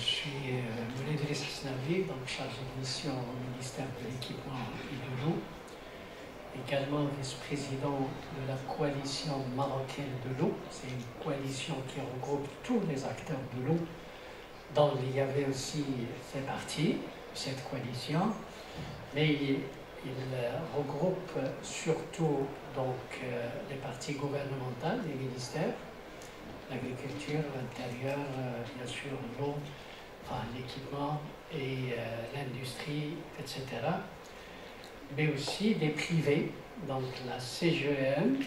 Je suis Moulay Idriss Hasnaoui, donc chargé de mission au ministère de l'Équipement et de l'eau, également vice-président de la coalition marocaine de l'eau. C'est une coalition qui regroupe tous les acteurs de l'eau, dont il y avait aussi fait partie de cette coalition, mais il regroupe surtout donc, les parties gouvernementales, les ministères, l'agriculture, l'intérieur, bien sûr l'eau, enfin, l'équipement et l'industrie, etc. Mais aussi des privés, donc la CGEM,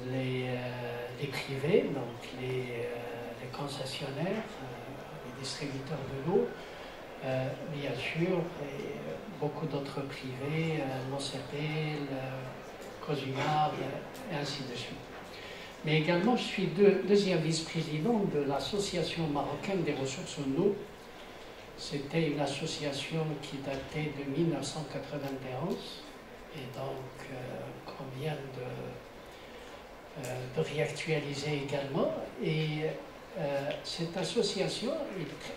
les privés, donc les concessionnaires, les distributeurs de l'eau, bien sûr, et beaucoup d'autres privés, l'OCP, le COSUMAR, et ainsi de suite. Mais également, je suis deuxième vice-président de l'Association marocaine des ressources en eau. C'était une association qui datait de 1991 et donc qu'on vient de réactualiser également. Et cette association,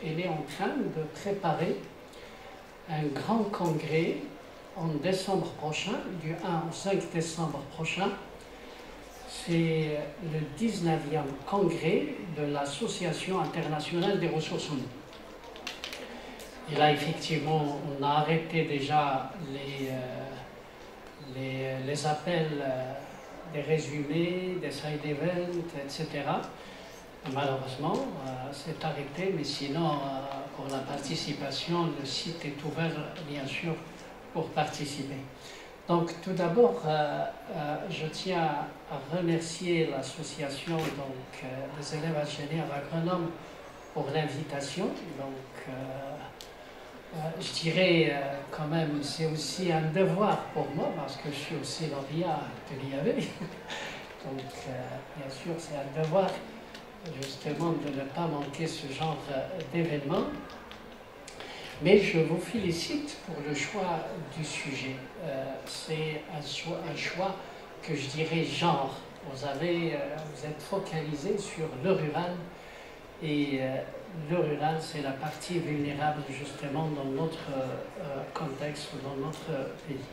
elle est en train de préparer un grand congrès en décembre prochain, du 1 au 5 décembre prochain. C'est le 19e congrès de l'Association internationale des ressources en eau. Et là, effectivement, on a arrêté déjà les appels des résumés, des side events, etc. Malheureusement, c'est arrêté, mais sinon, pour la participation, le site est ouvert, bien sûr, pour participer. Donc, tout d'abord, je tiens à remercier l'association des élèves ingénieurs à Grenoble pour l'invitation. Donc, je dirais quand même, c'est aussi un devoir pour moi, parce que je suis aussi lauréat de l'IAV. Donc, bien sûr, c'est un devoir, justement, de ne pas manquer ce genre d'événement. Mais je vous félicite pour le choix du sujet. C'est un choix que je dirais genre. Vous êtes focalisé sur le rural et le rural, c'est la partie vulnérable justement dans notre contexte ou dans notre pays.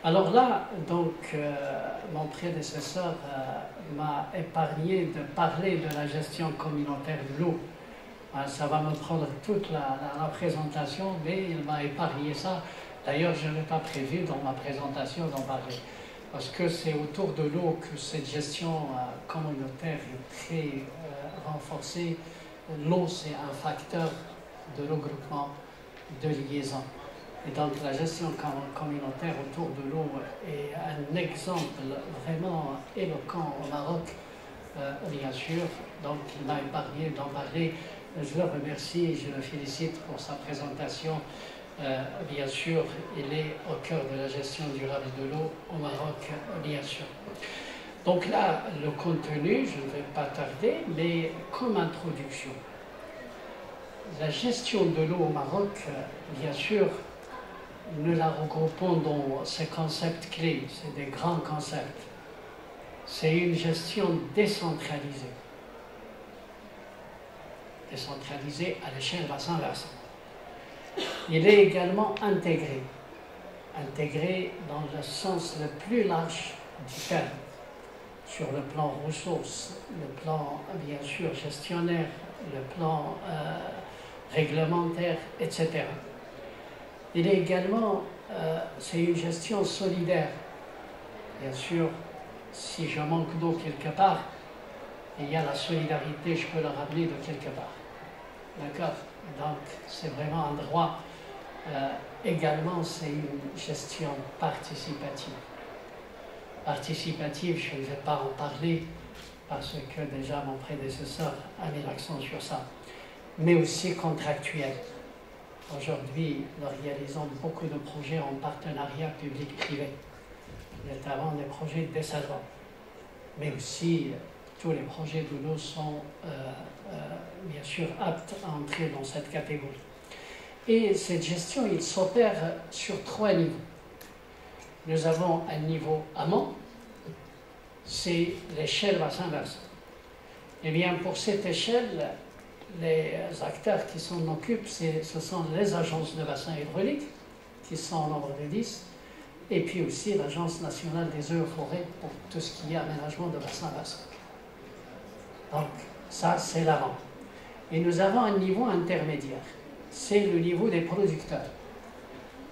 Alors là, donc, mon prédécesseur m'a épargné de parler de la gestion communautaire de l'eau. Ça va me prendre toute la présentation, mais il m'a épargné ça. D'ailleurs, je n'ai pas prévu dans ma présentation d'en parler, parce que c'est autour de l'eau que cette gestion communautaire est très renforcée. L'eau, c'est un facteur de regroupement, de liaison. Et donc, la gestion communautaire autour de l'eau est un exemple vraiment éloquent au Maroc, bien sûr. Donc, il m'a épargné d'en parler. Je le remercie et je le félicite pour sa présentation. Bien sûr, il est au cœur de la gestion durable de l'eau au Maroc, bien sûr. Donc là, le contenu, je ne vais pas tarder, mais comme introduction. La gestion de l'eau au Maroc, bien sûr, nous la regroupons dans ces concepts clés, c'est des grands concepts. C'est une gestion décentralisée. Décentralisé à l'échelle bassin-versant. Il est également intégré. Intégré dans le sens le plus large du terme, sur le plan ressources, le plan, bien sûr, gestionnaire, le plan réglementaire, etc. Il est également, c'est une gestion solidaire. Bien sûr, si je manque d'eau quelque part, il y a la solidarité, je peux le ramener de quelque part. D'accord? Donc, c'est vraiment un droit. Également, c'est une gestion participative. Participative, je ne vais pas en parler parce que déjà mon prédécesseur a mis l'accent sur ça. Mais aussi contractuelle. Aujourd'hui, nous réalisons beaucoup de projets en partenariat public-privé, notamment des projets de dessalement. Mais aussi, tous les projets de l'eau sont bien sûr aptes à entrer dans cette catégorie. Et cette gestion, il s'opère sur 3 niveaux. Nous avons un niveau amont, c'est l'échelle bassin-versant. Eh bien, pour cette échelle, les acteurs qui s'en occupent, ce sont les agences de bassin hydraulique, qui sont au nombre de 10, et puis aussi l'Agence nationale des eaux et forêts pour tout ce qui est aménagement de bassin-bassin. Donc, ça, c'est l'avant. Et nous avons un niveau intermédiaire. C'est le niveau des producteurs.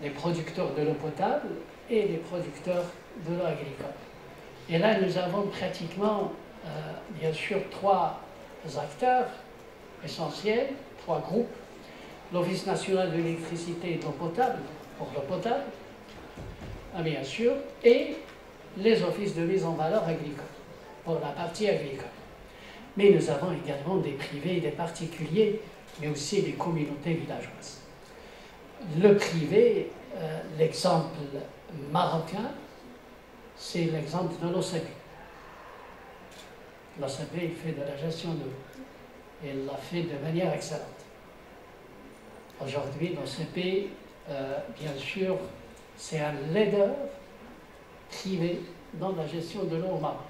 Les producteurs de l'eau potable et les producteurs de l'eau agricole. Et là, nous avons pratiquement, bien sûr, 3 acteurs essentiels, 3 groupes. L'Office national de l'électricité et de l'eau potable, pour l'eau potable, bien sûr, et les offices de mise en valeur agricole, pour la partie agricole. Mais nous avons également des privés et des particuliers, mais aussi des communautés villageoises. Le privé, l'exemple marocain, c'est l'exemple de l'OCP. L'OCP, il fait de la gestion de l'eau. Et il l'a fait de manière excellente. Aujourd'hui, l'OCP, bien sûr, c'est un leader privé dans la gestion de l'eau au Maroc.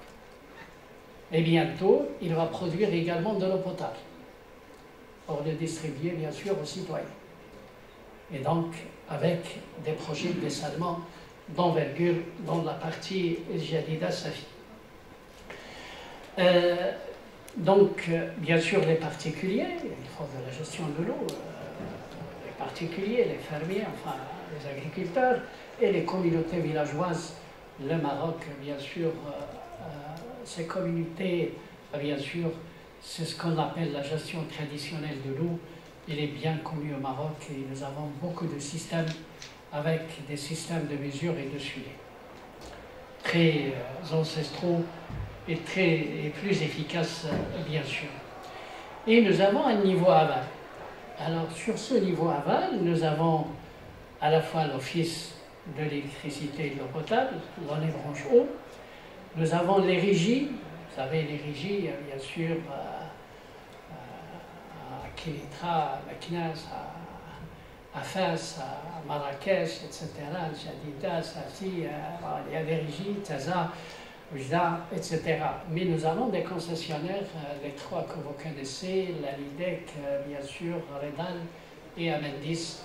Et bientôt, il va produire également de l'eau potable pour le distribuer, bien sûr, aux citoyens. Et donc, avec des projets de dessalement d'envergure dans la partie Jadida Safi. Donc, bien sûr, les particuliers, il faut de la gestion de l'eau, les particuliers, les fermiers, enfin, les agriculteurs et les communautés villageoises. Le Maroc, bien sûr, ces communautés, bien sûr, c'est ce qu'on appelle la gestion traditionnelle de l'eau. Il est bien connu au Maroc et nous avons beaucoup de systèmes avec des systèmes de mesure et de suivi. Très ancestraux et plus efficaces, bien sûr. Et nous avons un niveau aval. Alors, sur ce niveau aval, nous avons à la fois l'Office de l'électricité et de l'eau potable, dans les branches eau. Nous avons les régies, vous savez, les régies, bien sûr, à Kénitra, à Meknès, à Fès, à Marrakech, etc., Jadida, Safi, il y a des régies, Taza, Oujda, etc. Mais nous avons des concessionnaires, les 3 que vous connaissez, la Lidec, bien sûr, Redal et Amendis,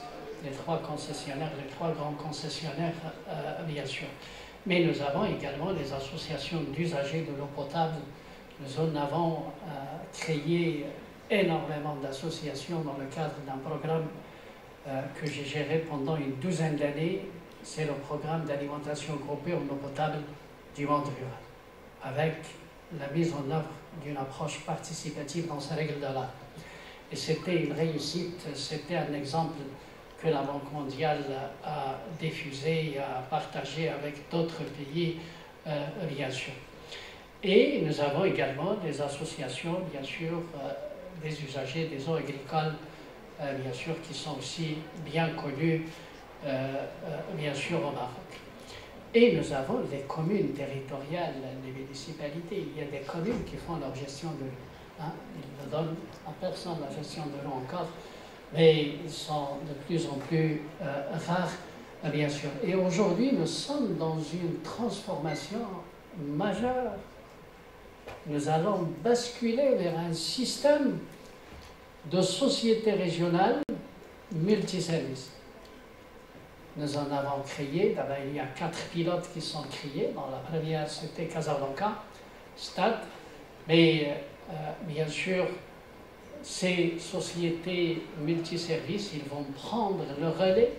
les 3 concessionnaires, les 3 grands concessionnaires, bien sûr. Mais nous avons également les associations d'usagers de l'eau potable. Nous en avons créé énormément d'associations dans le cadre d'un programme que j'ai géré pendant une 12aine d'années. C'est le programme d'alimentation groupée en eau potable du monde rural, avec la mise en œuvre d'une approche participative dans ces règles de l'art. Et c'était une réussite, c'était un exemple que la Banque mondiale a diffusé et a partagé avec d'autres pays, bien sûr. Et nous avons également des associations, bien sûr, des usagers des eaux agricoles, bien sûr, qui sont aussi bien connus, bien sûr, au Maroc. Et nous avons les communes territoriales, les municipalités. Il y a des communes qui font leur gestion de l'eau. Ils ne donnent à personne la gestion de l'eau encore, mais ils sont de plus en plus rares, bien sûr. Et aujourd'hui, nous sommes dans une transformation majeure. Nous allons basculer vers un système de société régionale multiservices. Nous en avons créé, d'abord il y a 4 pilotes qui sont créés. Dans la première, c'était Casablanca, Stade, mais bien sûr, ces sociétés multiservices, ils vont prendre le relais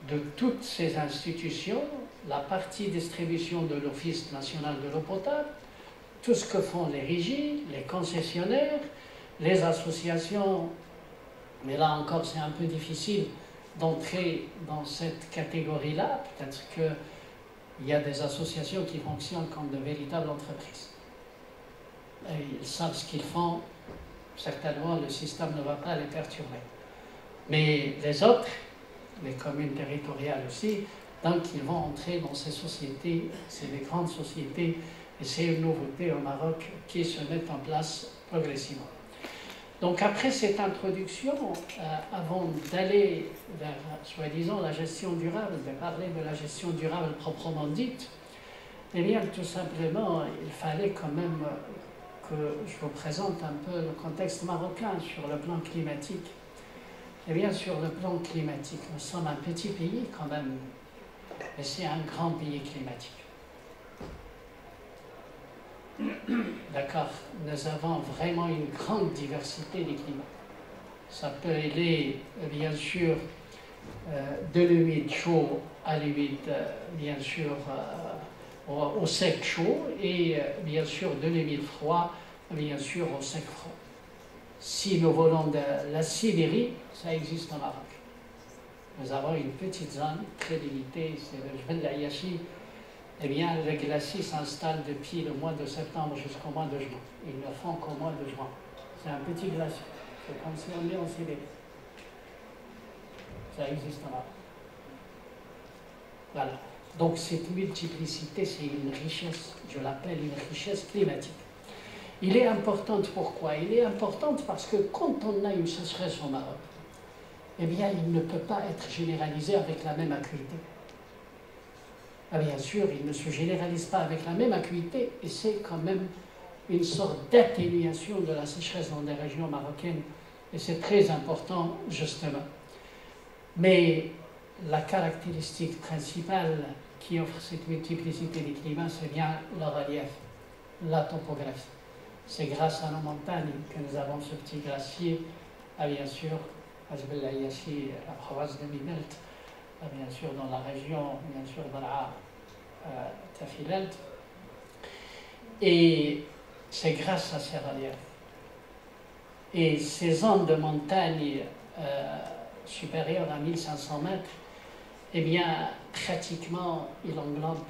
de toutes ces institutions, la partie distribution de l'Office national de l'eau potable, tout ce que font les régies, les concessionnaires, les associations, mais là encore c'est un peu difficile d'entrer dans cette catégorie-là. Peut-être qu'il y a des associations qui fonctionnent comme de véritables entreprises. Et ils savent ce qu'ils font, certainement le système ne va pas les perturber. Mais les autres, les communes territoriales aussi, donc ils vont entrer dans ces sociétés, c'est des grandes sociétés, et c'est une nouveauté au Maroc qui se met en place progressivement. Donc après cette introduction, avant d'aller vers, soi-disant, la gestion durable, de parler de la gestion durable proprement dite, eh bien tout simplement, il fallait quand même que je vous présente un peu le contexte marocain sur le plan climatique. Eh bien, sur le plan climatique, nous sommes un petit pays quand même, mais c'est un grand pays climatique. D'accord, nous avons vraiment une grande diversité des climats. Ça peut aller, bien sûr, de l'humide chaud à l'humide, bien sûr, au sec chaud, et bien sûr de l'humide froid, bien sûr, au sec froid. Si nous volons de la Sibérie, ça existe au Maroc. Nous avons une petite zone très limitée, c'est le Jebel Ayashi. Eh bien, le glacier s'installe depuis le mois de septembre jusqu'au mois de juin. Ils ne font qu'au mois de juin. C'est un petit glacier. C'est comme si on est en Sibérie. Ça existe au Maroc. Voilà. Donc cette multiplicité, c'est une richesse, je l'appelle une richesse climatique. Il est importante pourquoi? Il est importante parce que quand on a une sécheresse au Maroc, eh bien, il ne peut pas être généralisé avec la même acuité. Ah, bien sûr, il ne se généralise pas avec la même acuité et c'est quand même une sorte d'atténuation de la sécheresse dans des régions marocaines et c'est très important, justement. Mais la caractéristique principale qui offre cette multiplicité des climats, c'est bien le relief, la topographie. C'est grâce à nos montagnes que nous avons ce petit glacier, bien sûr, à Jebel Ayashi, la province de Mimelt, bien sûr dans la région, bien sûr dans la Tafilelt. Et c'est grâce à ces reliefs. Et ces zones de montagne supérieures à 1500 mètres, eh bien, pratiquement, il englobe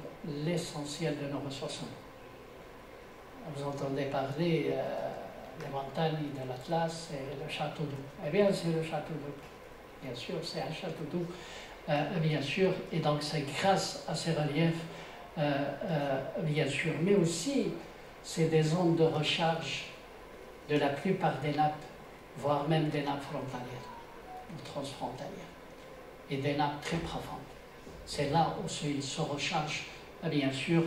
l'essentiel de nos ressources. Vous entendez parler des montagnes de l'Atlas et le château d'eau. Eh bien, c'est le château d'eau. Bien sûr, c'est un château d'eau, bien sûr. Et donc, c'est grâce à ces reliefs, bien sûr. Mais aussi, c'est des zones de recharge de la plupart des nappes, voire même des nappes frontalières, ou transfrontalières, et des nappes très profondes. C'est là où ils se rechargent, bien sûr.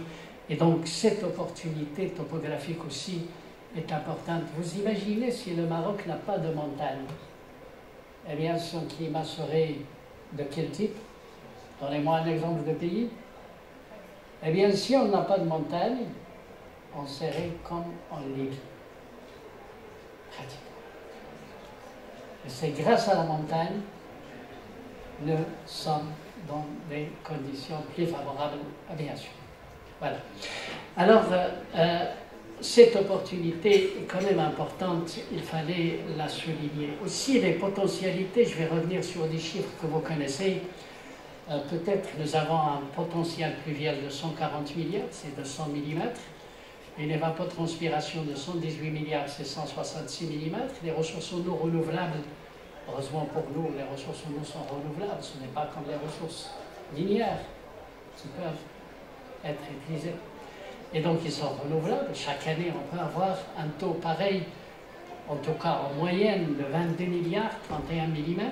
Et donc, cette opportunité topographique aussi est importante. Vous imaginez si le Maroc n'a pas de montagne, eh bien, son climat serait de quel type? Donnez-moi un exemple de pays. Eh bien, si on n'a pas de montagne, on serait comme en Libye. Pratiquement. Et c'est grâce à la montagne que nous sommes dans des conditions plus favorables, bien sûr. Voilà. Alors, cette opportunité est quand même importante, il fallait la souligner. Aussi, les potentialités, je vais revenir sur des chiffres que vous connaissez. Peut-être nous avons un potentiel pluvial de 140 milliards, c'est de 100 mm. Une évapotranspiration de 118 milliards, c'est 166 mm. Les ressources en eau renouvelables, heureusement pour nous, les ressources en eau sont renouvelables. Ce n'est pas comme les ressources minières qui peuvent être utilisés. Et donc ils sont renouvelables. Chaque année, on peut avoir un taux pareil, en tout cas en moyenne, de 22 milliards, 31 mm.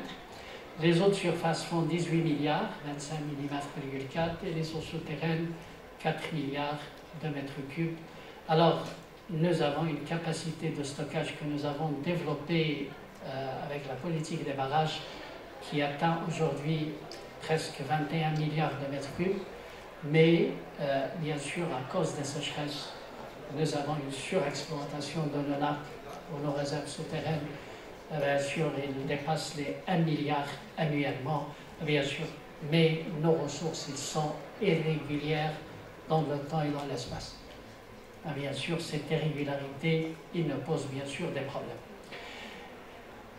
Les eaux de surface font 18 milliards, 25 mm,4, et les eaux souterraines, 4 milliards de mètres cubes. Alors, nous avons une capacité de stockage que nous avons développée avec la politique des barrages qui atteint aujourd'hui presque 21 milliards de mètres cubes. Mais, bien sûr, à cause des sécheresses, nous avons une surexploitation de nos nappes ou nos réserves souterraines. Bien sûr, ils dépassent les 1 milliard annuellement, bien sûr. Mais nos ressources, elles sont irrégulières dans le temps et dans l'espace. Bien sûr, cette irrégularité, il nous pose bien sûr des problèmes.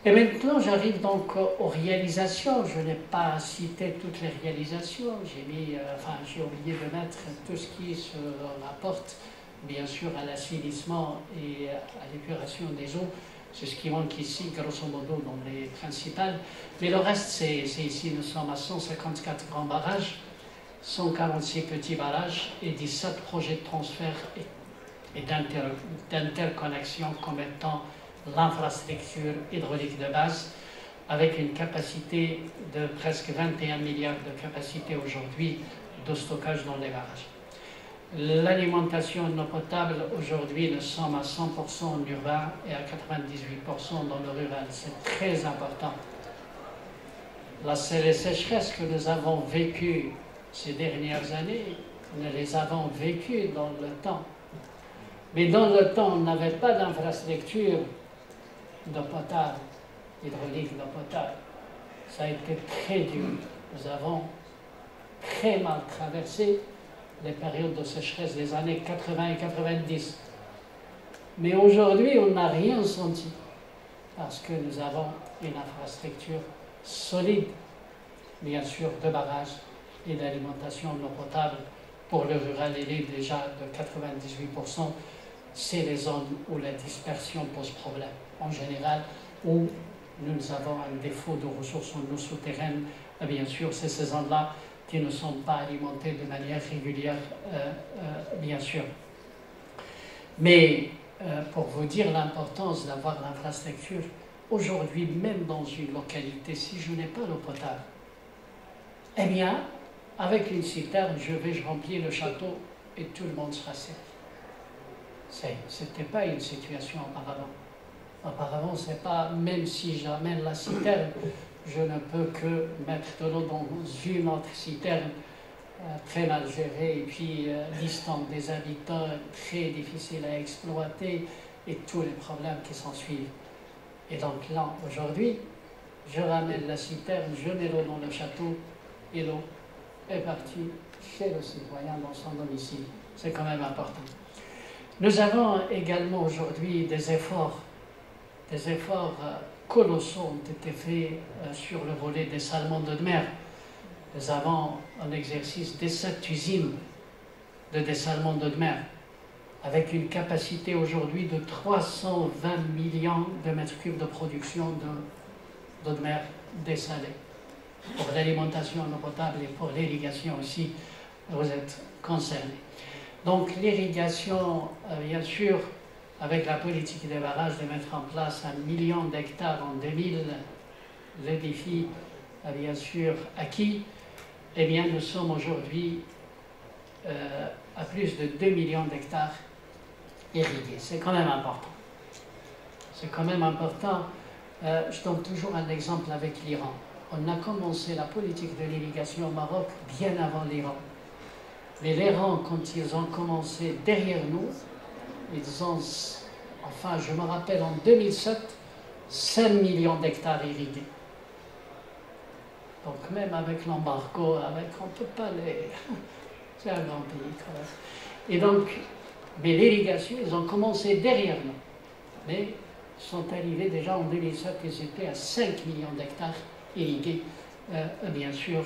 Et maintenant, j'arrive donc aux réalisations. Je n'ai pas cité toutes les réalisations. J'ai oublié de mettre tout ce qui se rapporte, bien sûr, à l'assainissement et à l'épuration des eaux. C'est ce qui manque ici, grosso modo, dans les principales. Mais le reste, c'est ici. Nous sommes à 154 grands barrages, 146 petits barrages et 17 projets de transfert et d'interconnexion comme étant l'infrastructure hydraulique de base, avec une capacité de presque 21 milliards de capacité aujourd'hui de stockage dans les barrages. L'alimentation en eau potable, aujourd'hui, nous sommes à 100% en urbain et à 98% dans le rural. C'est très important. Les sécheresses que nous avons vécues ces dernières années, nous les avons vécues dans le temps. Mais dans le temps, on n'avait pas d'infrastructure d'eau potable, hydraulique d'eau potable. Ça a été très dur. Nous avons très mal traversé les périodes de sécheresse des années 80 et 90. Mais aujourd'hui, on n'a rien senti parce que nous avons une infrastructure solide, bien sûr, de barrages et d'alimentation en eau potable. Pour le rural, il est déjà de 98%. C'est les zones où la dispersion pose problème. En général, où nous avons un défaut de ressources en eau souterraine, bien sûr, c'est ces zones-là qui ne sont pas alimentées de manière régulière, bien sûr. Mais pour vous dire l'importance d'avoir l'infrastructure, aujourd'hui, même dans une localité, si je n'ai pas l'eau potable, eh bien, avec une citerne, je remplis le château et tout le monde sera servi. Ce n'était pas une situation auparavant. Auparavant, c'est pas, même si j'amène la citerne, je ne peux que mettre de l'eau dans une autre citerne très mal gérée et puis distante des habitants, très difficile à exploiter et tous les problèmes qui s'en suivent. Et donc là, aujourd'hui, je ramène la citerne, je mets l'eau dans le château et l'eau est partie chez le citoyen dans son domicile. C'est quand même important. Nous avons également aujourd'hui des efforts colossaux ont été faits sur le volet des salmons de mer. Nous avons en exercice 17 usines de dessalement de mer, avec une capacité aujourd'hui de 320 millions de mètres cubes de production d'eau de mer dessalée. Pour l'alimentation en eau potable et pour l'irrigation aussi, vous êtes concernés. Donc l'irrigation, bien sûr, avec la politique des barrages, de mettre en place 1 million d'hectares en 2000, le défi, bien sûr, acquis, eh bien, nous sommes aujourd'hui à plus de 2 millions d'hectares irrigués. C'est quand même important. C'est quand même important. Je donne toujours un exemple avec l'Iran. On a commencé la politique de l'irrigation au Maroc bien avant l'Iran. Mais l'Iran, quand ils ont commencé derrière nous, ils ont, enfin, je me rappelle en 2007, 5 millions d'hectares irrigués. Donc même avec l'embargo, on ne peut pas les... C'est un grand pays quand même. Et donc, mais l'irrigation, ils ont commencé derrière nous. Mais ils sont arrivés déjà en 2007, ils étaient à 5 millions d'hectares irrigués. Bien sûr,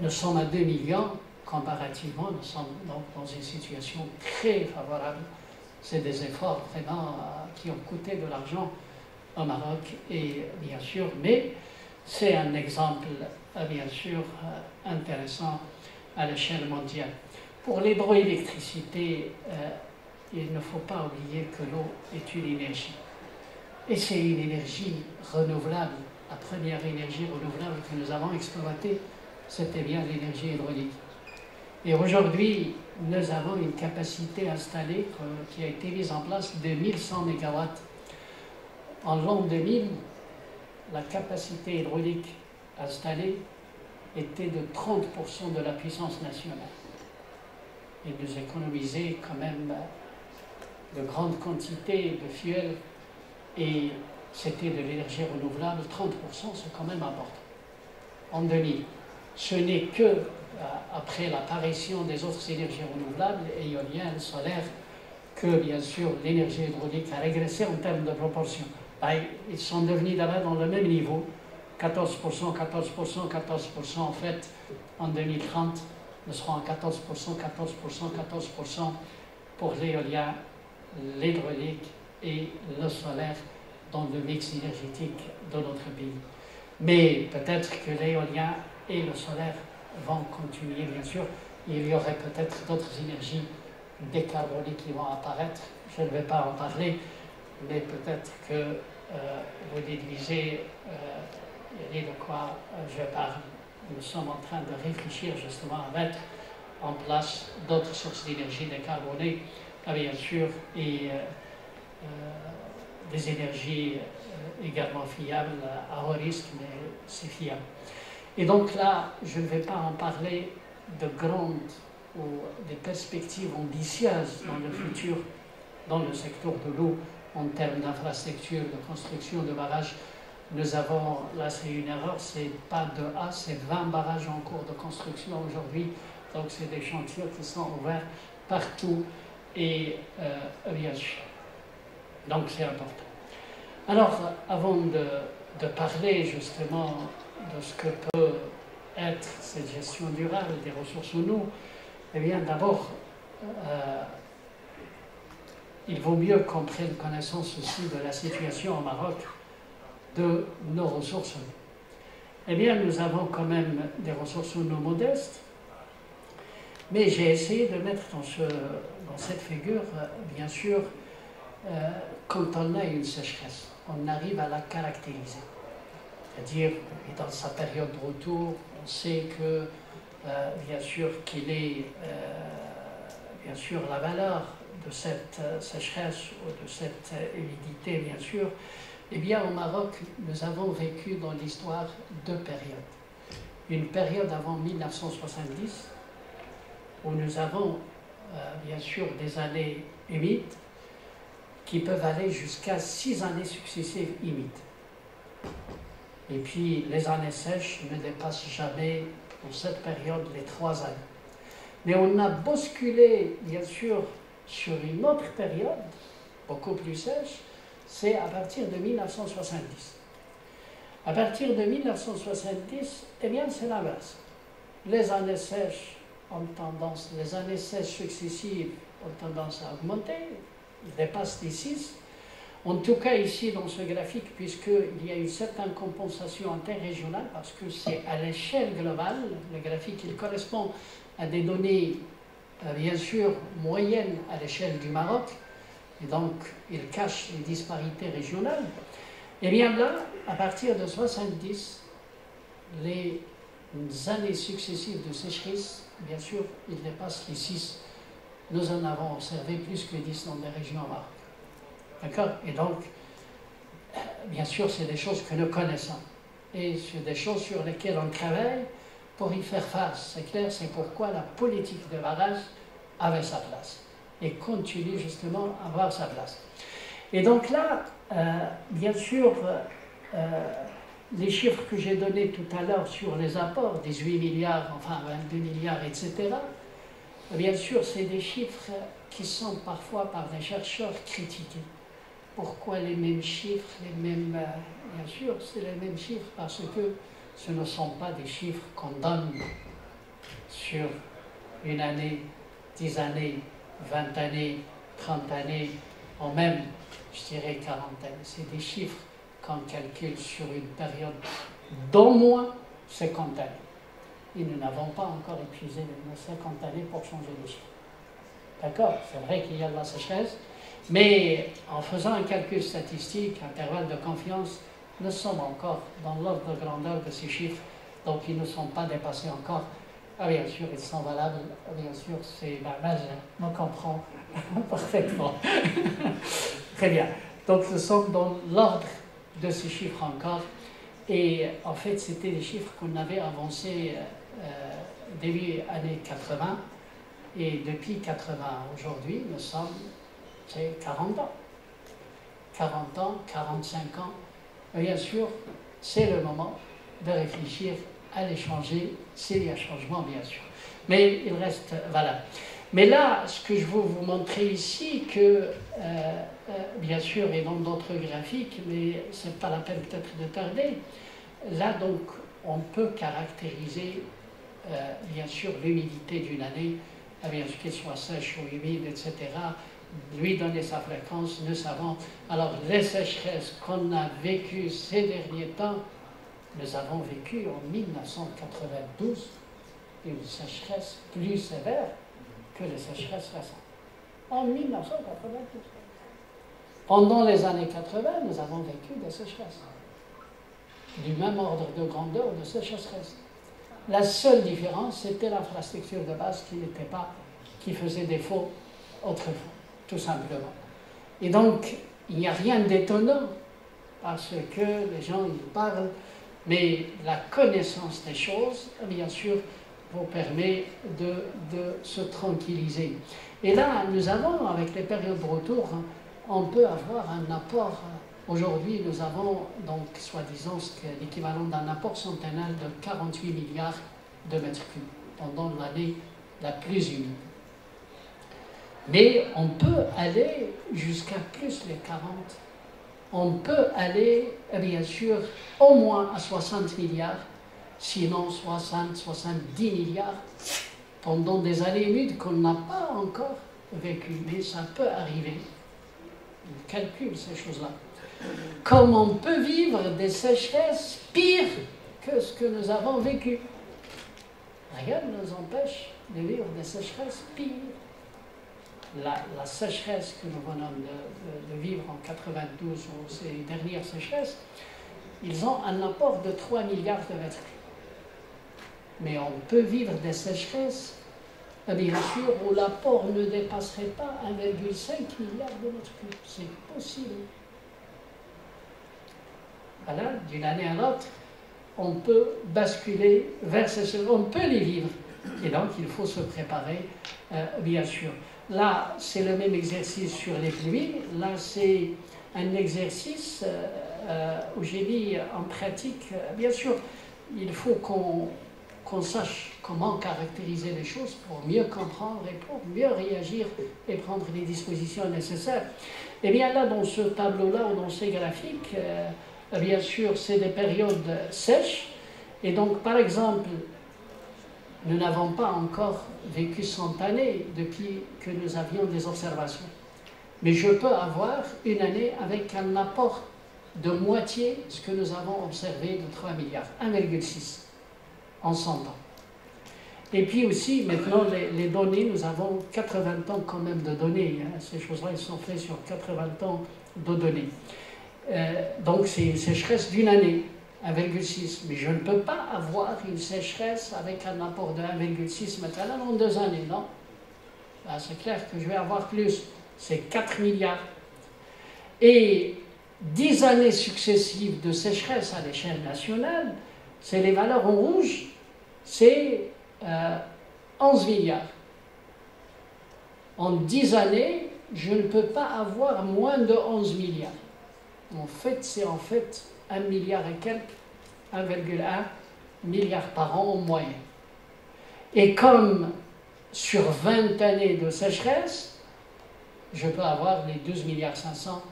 nous sommes à 2 millions. Comparativement, nous sommes donc dans une situation très favorable. C'est des efforts vraiment qui ont coûté de l'argent au Maroc, et bien sûr, mais c'est un exemple, bien sûr, intéressant à l'échelle mondiale. Pour l'hydroélectricité, il ne faut pas oublier que l'eau est une énergie. Et c'est une énergie renouvelable. La première énergie renouvelable que nous avons exploitée, c'était bien l'énergie hydraulique. Et aujourd'hui, nous avons une capacité installée qui a été mise en place de 1100 MW. En l'an 2000, la capacité hydraulique installée était de 30% de la puissance nationale. Et nous économisait quand même de grandes quantités de fuel, et c'était de l'énergie renouvelable. 30%, c'est quand même important. En 2000, ce n'est que après l'apparition des autres énergies renouvelables, éoliennes, solaires, que bien sûr l'énergie hydraulique a régressé en termes de proportion. Ils sont devenus d'abord dans le même niveau, 14%, 14%, 14%. En fait, en 2030, nous serons à 14%, 14%, 14% pour l'éolien, l'hydraulique et le solaire dans le mix énergétique de notre pays. Mais peut-être que l'éolien et le solaire vont continuer, bien sûr. Il y aurait peut-être d'autres énergies décarbonées qui vont apparaître. Je ne vais pas en parler, mais peut-être que vous déduisez de quoi je parle. Nous sommes en train de réfléchir justement à mettre en place d'autres sources d'énergie décarbonées, bien sûr, et des énergies également fiables, à haut risque, mais c'est fiable. Et donc là, je ne vais pas en parler de grandes ou des perspectives ambitieuses dans le futur, dans le secteur de l'eau, en termes d'infrastructures, de construction de barrages. Nous avons, là c'est une erreur, c'est pas 2A, c'est 20 barrages en cours de construction aujourd'hui. Donc c'est des chantiers qui sont ouverts partout et bien sûr. Donc c'est important. Alors, avant de parler justement de ce que peut être cette gestion durable des ressources en eau, eh bien d'abord, il vaut mieux qu'on prenne connaissance aussi de la situation au Maroc de nos ressources en eau. Eh bien, nous avons quand même des ressources en eau modestes, mais j'ai essayé de mettre dans cette figure, bien sûr, quand on a une sécheresse, on arrive à la caractériser. C'est-à-dire, dans sa période de retour, on sait que, bien sûr, qu'il est, bien sûr, la valeur de cette sécheresse ou de cette humidité, bien sûr. Eh bien, au Maroc, nous avons vécu dans l'histoire 2 périodes. Une période avant 1970, où nous avons, bien sûr, des années humides, qui peuvent aller jusqu'à 6 années successives humides. Et puis, les années sèches ne dépassent jamais, dans cette période, les 3 années. Mais on a basculé, bien sûr, sur une autre période, beaucoup plus sèche, c'est à partir de 1970. À partir de 1970, eh bien, c'est l'inverse. Les années sèches les années sèches successives ont tendance à augmenter, ils dépassent les 6. En tout cas, ici, dans ce graphique, puisqu'il y a une certaine compensation interrégionale, parce que c'est à l'échelle globale, le graphique, il correspond à des données, bien sûr, moyennes à l'échelle du Maroc, et donc il cache les disparités régionales. Et bien là, à partir de 70, les années successives de sécheresse, bien sûr, ils dépassent les 6. Nous en avons observé plus que 10 dans des régions au Maroc. D'accord? Et donc, bien sûr, c'est des choses que nous connaissons. Et c'est des choses sur lesquelles on travaille pour y faire face. C'est clair, c'est pourquoi la politique de barrage avait sa place. Et continue justement à avoir sa place. Et donc là, bien sûr, les chiffres que j'ai donnés tout à l'heure sur les apports, 18 milliards, enfin 22 milliards, etc., bien sûr, c'est des chiffres qui sont parfois par des chercheurs critiqués. Pourquoi les mêmes chiffres, bien sûr, c'est les mêmes chiffres parce que ce ne sont pas des chiffres qu'on donne sur une année, 10 années, 20 années, 30 années, ou même, je dirais, 40 années. C'est des chiffres qu'on calcule sur une période d'au moins 50 années. Et nous n'avons pas encore épuisé les 50 années pour changer les chiffres. D'accord? C'est vrai qu'il y a de la sécheresse, mais en faisant un calcul statistique, intervalle de confiance, nous sommes encore dans l'ordre de grandeur de ces chiffres, donc ils ne sont pas dépassés encore. Ah, bien sûr, ils sont valables, bien sûr, c'est normal, je me comprends parfaitement. Très bien. Donc nous sommes dans l'ordre de ces chiffres encore, et en fait, c'était des chiffres qu'on avait avancés début années 80, et depuis 80 aujourd'hui, nous sommes, c'est 40 ans. 40 ans, 45 ans. Et bien sûr, c'est le moment de réfléchir à les changer, s'il y a changement, bien sûr. Mais il reste valable. Mais là, ce que je veux vous montrer ici, que, bien sûr, et dans d'autres graphiques, mais ce n'est pas la peine peut-être de tarder, là, donc, on peut caractériser, bien sûr, l'humidité d'une année, bien sûr qu'elle soit sèche ou humide, etc., lui donner sa fréquence, nous savons. Alors, les sécheresses qu'on a vécues ces derniers temps, nous avons vécu en 1992 une sécheresse plus sévère que les sécheresses récentes. En 1992. Pendant les années 80, nous avons vécu des sécheresses. Du même ordre de grandeur de sécheresse. La seule différence, c'était l'infrastructure de base qui faisait défaut autrefois, tout simplement. Et donc, il n'y a rien d'étonnant, parce que les gens nous parlent, mais la connaissance des choses, bien sûr, vous permet de se tranquilliser. Et là, nous avons, avec les périodes de retour, on peut avoir un apport. Aujourd'hui, nous avons donc, soi-disant, l'équivalent d'un apport centennal de 48 milliards de mètres cubes pendant l'année la plus humide. Mais on peut aller jusqu'à plus les 40. On peut aller, bien sûr, au moins à 60 milliards, sinon 60, 70 milliards, pendant des années humides qu'on n'a pas encore vécues. Mais ça peut arriver. On calcule ces choses-là. Comme on peut vivre des sécheresses pires que ce que nous avons vécu. Rien ne nous empêche de vivre des sécheresses pires. La sécheresse que nous venons de vivre en 92 ou ces dernières sécheresses, ils ont un apport de 3 milliards de mètres cubes. Mais on peut vivre des sécheresses, bien sûr, où l'apport ne dépasserait pas 1,5 milliard de mètres cubes. C'est possible. Voilà, d'une année à l'autre, on peut basculer vers ces choses, on peut les vivre. Et donc, il faut se préparer, bien sûr. Là, c'est le même exercice sur les pluies. Là, c'est un exercice où j'ai mis en pratique, bien sûr, il faut qu'on sache comment caractériser les choses pour mieux comprendre et pour mieux réagir et prendre les dispositions nécessaires. Et bien là, dans ce tableau-là ou dans ces graphiques, bien sûr, c'est des périodes sèches. Et donc, par exemple, nous n'avons pas encore vécu 100 années depuis que nous avions des observations. Mais je peux avoir une année avec un apport de moitié ce que nous avons observé de 3 milliards, 1,6 en 100 ans. Et puis aussi, maintenant, les données, nous avons 80 ans quand même de données. Hein. Ces choses-là, elles sont faites sur 80 ans de données. Donc c'est une sécheresse d'une année, 1,6. Mais je ne peux pas avoir une sécheresse avec un apport de 1,6 maintenant en 2 années, non. C'est clair que je vais avoir plus. C'est 4 milliards. Et 10 années successives de sécheresse à l'échelle nationale, c'est les valeurs en rouge, c'est 11 milliards. En 10 années, je ne peux pas avoir moins de 11 milliards. En fait, c'est 1 milliard et quelques, 1,1 milliard par an en moyenne. Et comme sur 20 années de sécheresse, je peux avoir les 12 milliards 500,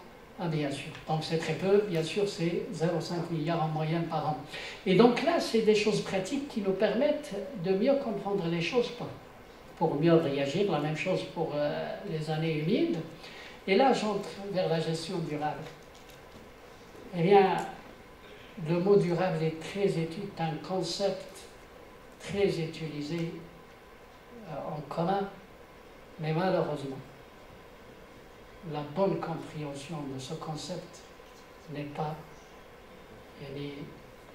bien sûr. Donc c'est très peu, bien sûr, c'est 0,5 milliard en moyenne par an. Et donc là, c'est des choses pratiques qui nous permettent de mieux comprendre les choses pour mieux réagir. La même chose pour les années humides. Et là, j'entre vers la gestion durable. Eh bien, le mot durable est un concept très utilisé en commun, mais malheureusement, la bonne compréhension de ce concept n'est pas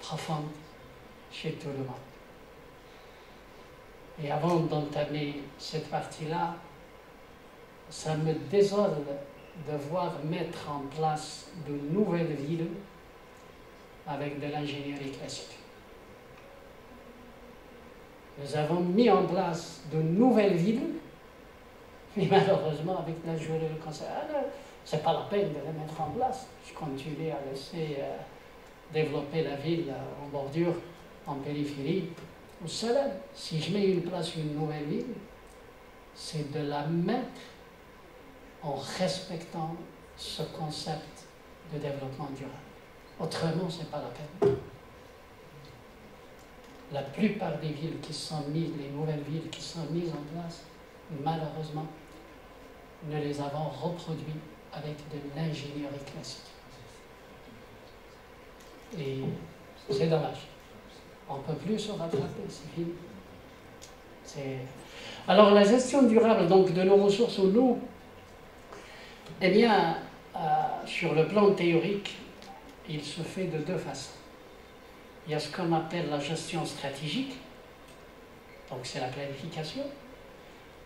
profonde chez tout le monde. Et avant d'entamer cette partie-là, ça me désole de voir mettre en place de nouvelles villes avec de l'ingénierie classique. Nous avons mis en place de nouvelles villes, mais malheureusement, avec la durée du conseil, ce n'est pas la peine de les mettre en place. Je continue à laisser développer la ville en bordure, en périphérie, au Salem. Si je mets en place une nouvelle ville, c'est de la mettre en respectant ce concept de développement durable. Autrement, ce n'est pas la peine. La plupart des villes qui sont mises, les nouvelles villes qui sont mises en place, malheureusement, nous les avons reproduites avec de l'ingénierie classique. Et c'est dommage. On ne peut plus se rattraper, c'est fini. Alors la gestion durable donc, de nos ressources en eau, eh bien, sur le plan théorique, il se fait de deux façons. Il y a ce qu'on appelle la gestion stratégique, donc c'est la planification.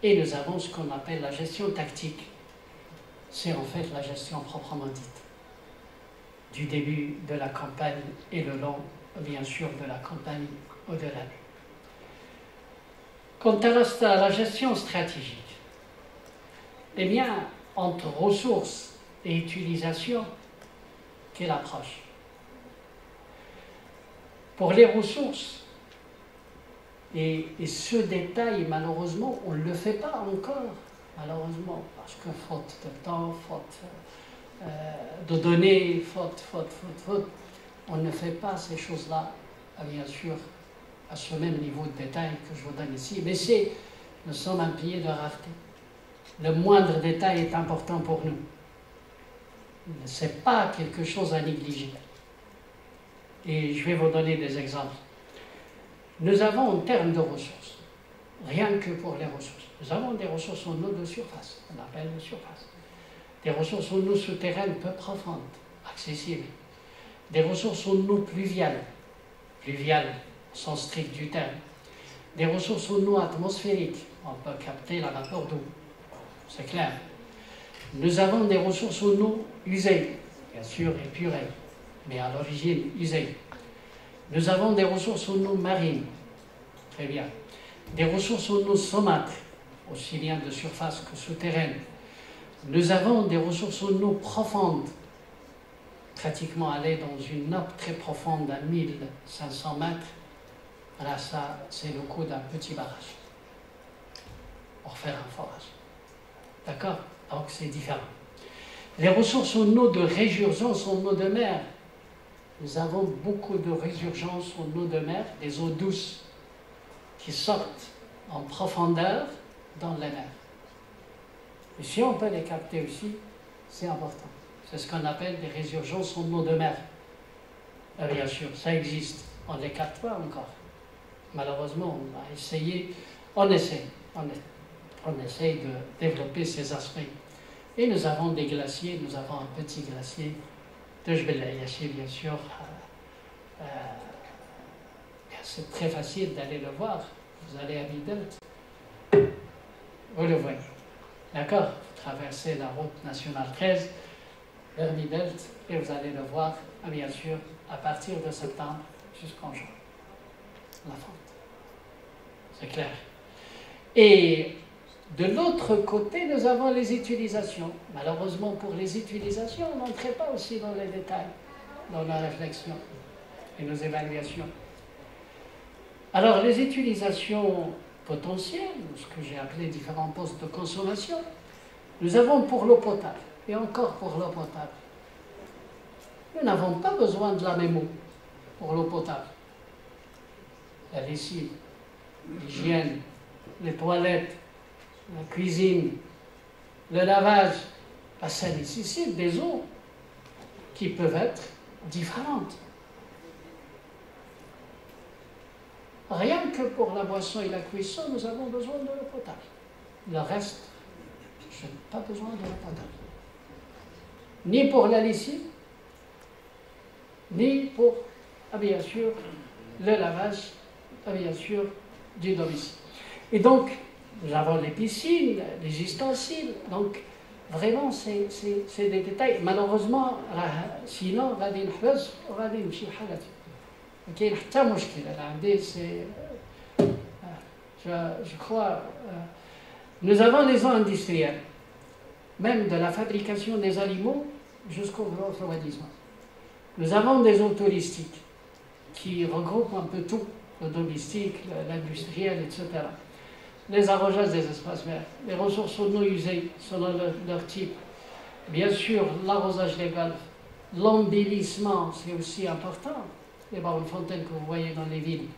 Et nous avons ce qu'on appelle la gestion tactique. C'est en fait la gestion proprement dite, du début de la campagne et le long, bien sûr, de la campagne au-delà. Quant à la gestion stratégique, eh bien, entre ressources et utilisation, quelle approche? Pour les ressources, et ce détail, malheureusement, on ne le fait pas encore, malheureusement, parce que faute de temps, faute de données, faute, on ne fait pas ces choses-là, bien sûr, à ce même niveau de détail que je vous donne ici, mais nous sommes un pays de rareté. Le moindre détail est important pour nous. Ce n'est pas quelque chose à négliger. Et je vais vous donner des exemples. Nous avons en termes de ressources, rien que pour les ressources, nous avons des ressources en eau de surface, on appelle de surface, des ressources en eau souterraine peu profondes, accessibles, des ressources en eau pluviales au sens strict du terme, des ressources en eau atmosphériques, on peut capter la vapeur d'eau, c'est clair. Nous avons des ressources en eau usées, bien sûr épurées, mais à l'origine usées. Nous avons des ressources en eau marines, très bien. Des ressources en eau saumâtres, aussi bien de surface que souterraine. Nous avons des ressources en eau profondes, pratiquement aller dans une nappe très profonde à 1500 mètres. Là, ça, c'est le coût d'un petit barrage pour faire un forage. D'accord? Donc, c'est différent. Les ressources en eau de résurgence, en eau de mer. Nous avons beaucoup de résurgence en eau de mer, des eaux douces qui sortent en profondeur dans la mer. Et si on peut les capter aussi, c'est important. C'est ce qu'on appelle des résurgences en eau de mer. Et bien sûr, ça existe. On ne les capte pas encore. Malheureusement, on a essayé, on essaie de développer ces aspects. Et nous avons des glaciers, nous avons un petit glacier de Jebel Ayashi, bien sûr. C'est très facile d'aller le voir. Vous allez à Midelt, vous le voyez. D'accord? Vous traversez la route nationale 13 vers Midelt et vous allez le voir, bien sûr, à partir de septembre jusqu'en juin. La fonte. C'est clair. Et de l'autre côté, nous avons les utilisations. Malheureusement, pour les utilisations, on n'entrait pas aussi dans les détails, dans la réflexion et nos évaluations. Alors, les utilisations potentielles, ce que j'ai appelé différents postes de consommation, nous avons pour l'eau potable, et encore pour l'eau potable. Nous n'avons pas besoin de la même eau pour l'eau potable. La lessive, l'hygiène, les toilettes, la cuisine, le lavage, ça nécessite des eaux qui peuvent être différentes. Rien que pour la boisson et la cuisson, nous avons besoin de l'eau potable. Le reste, je n'ai pas besoin de l'eau potable. Ni pour la lessive, ni pour, bien sûr, le lavage, bien sûr, du domicile. Et donc, nous avons les piscines, les ustensiles, donc vraiment c'est des détails. Malheureusement, sinon, غادي نحبس وغادي نمشي بحال هكا. ما كاين حتى مشكل. أنا عندي je crois, nous avons les eaux industrielles, même de la fabrication des aliments jusqu'au refroidissement. Nous avons des eaux touristiques qui regroupent un peu tout, le domestique, l'industriel, etc. Les arrosages des espaces verts, les ressources en eau usées selon leur type, bien sûr l'arrosage légal, l'embellissement, c'est aussi important. Les barres de fontaine que vous voyez dans les villes,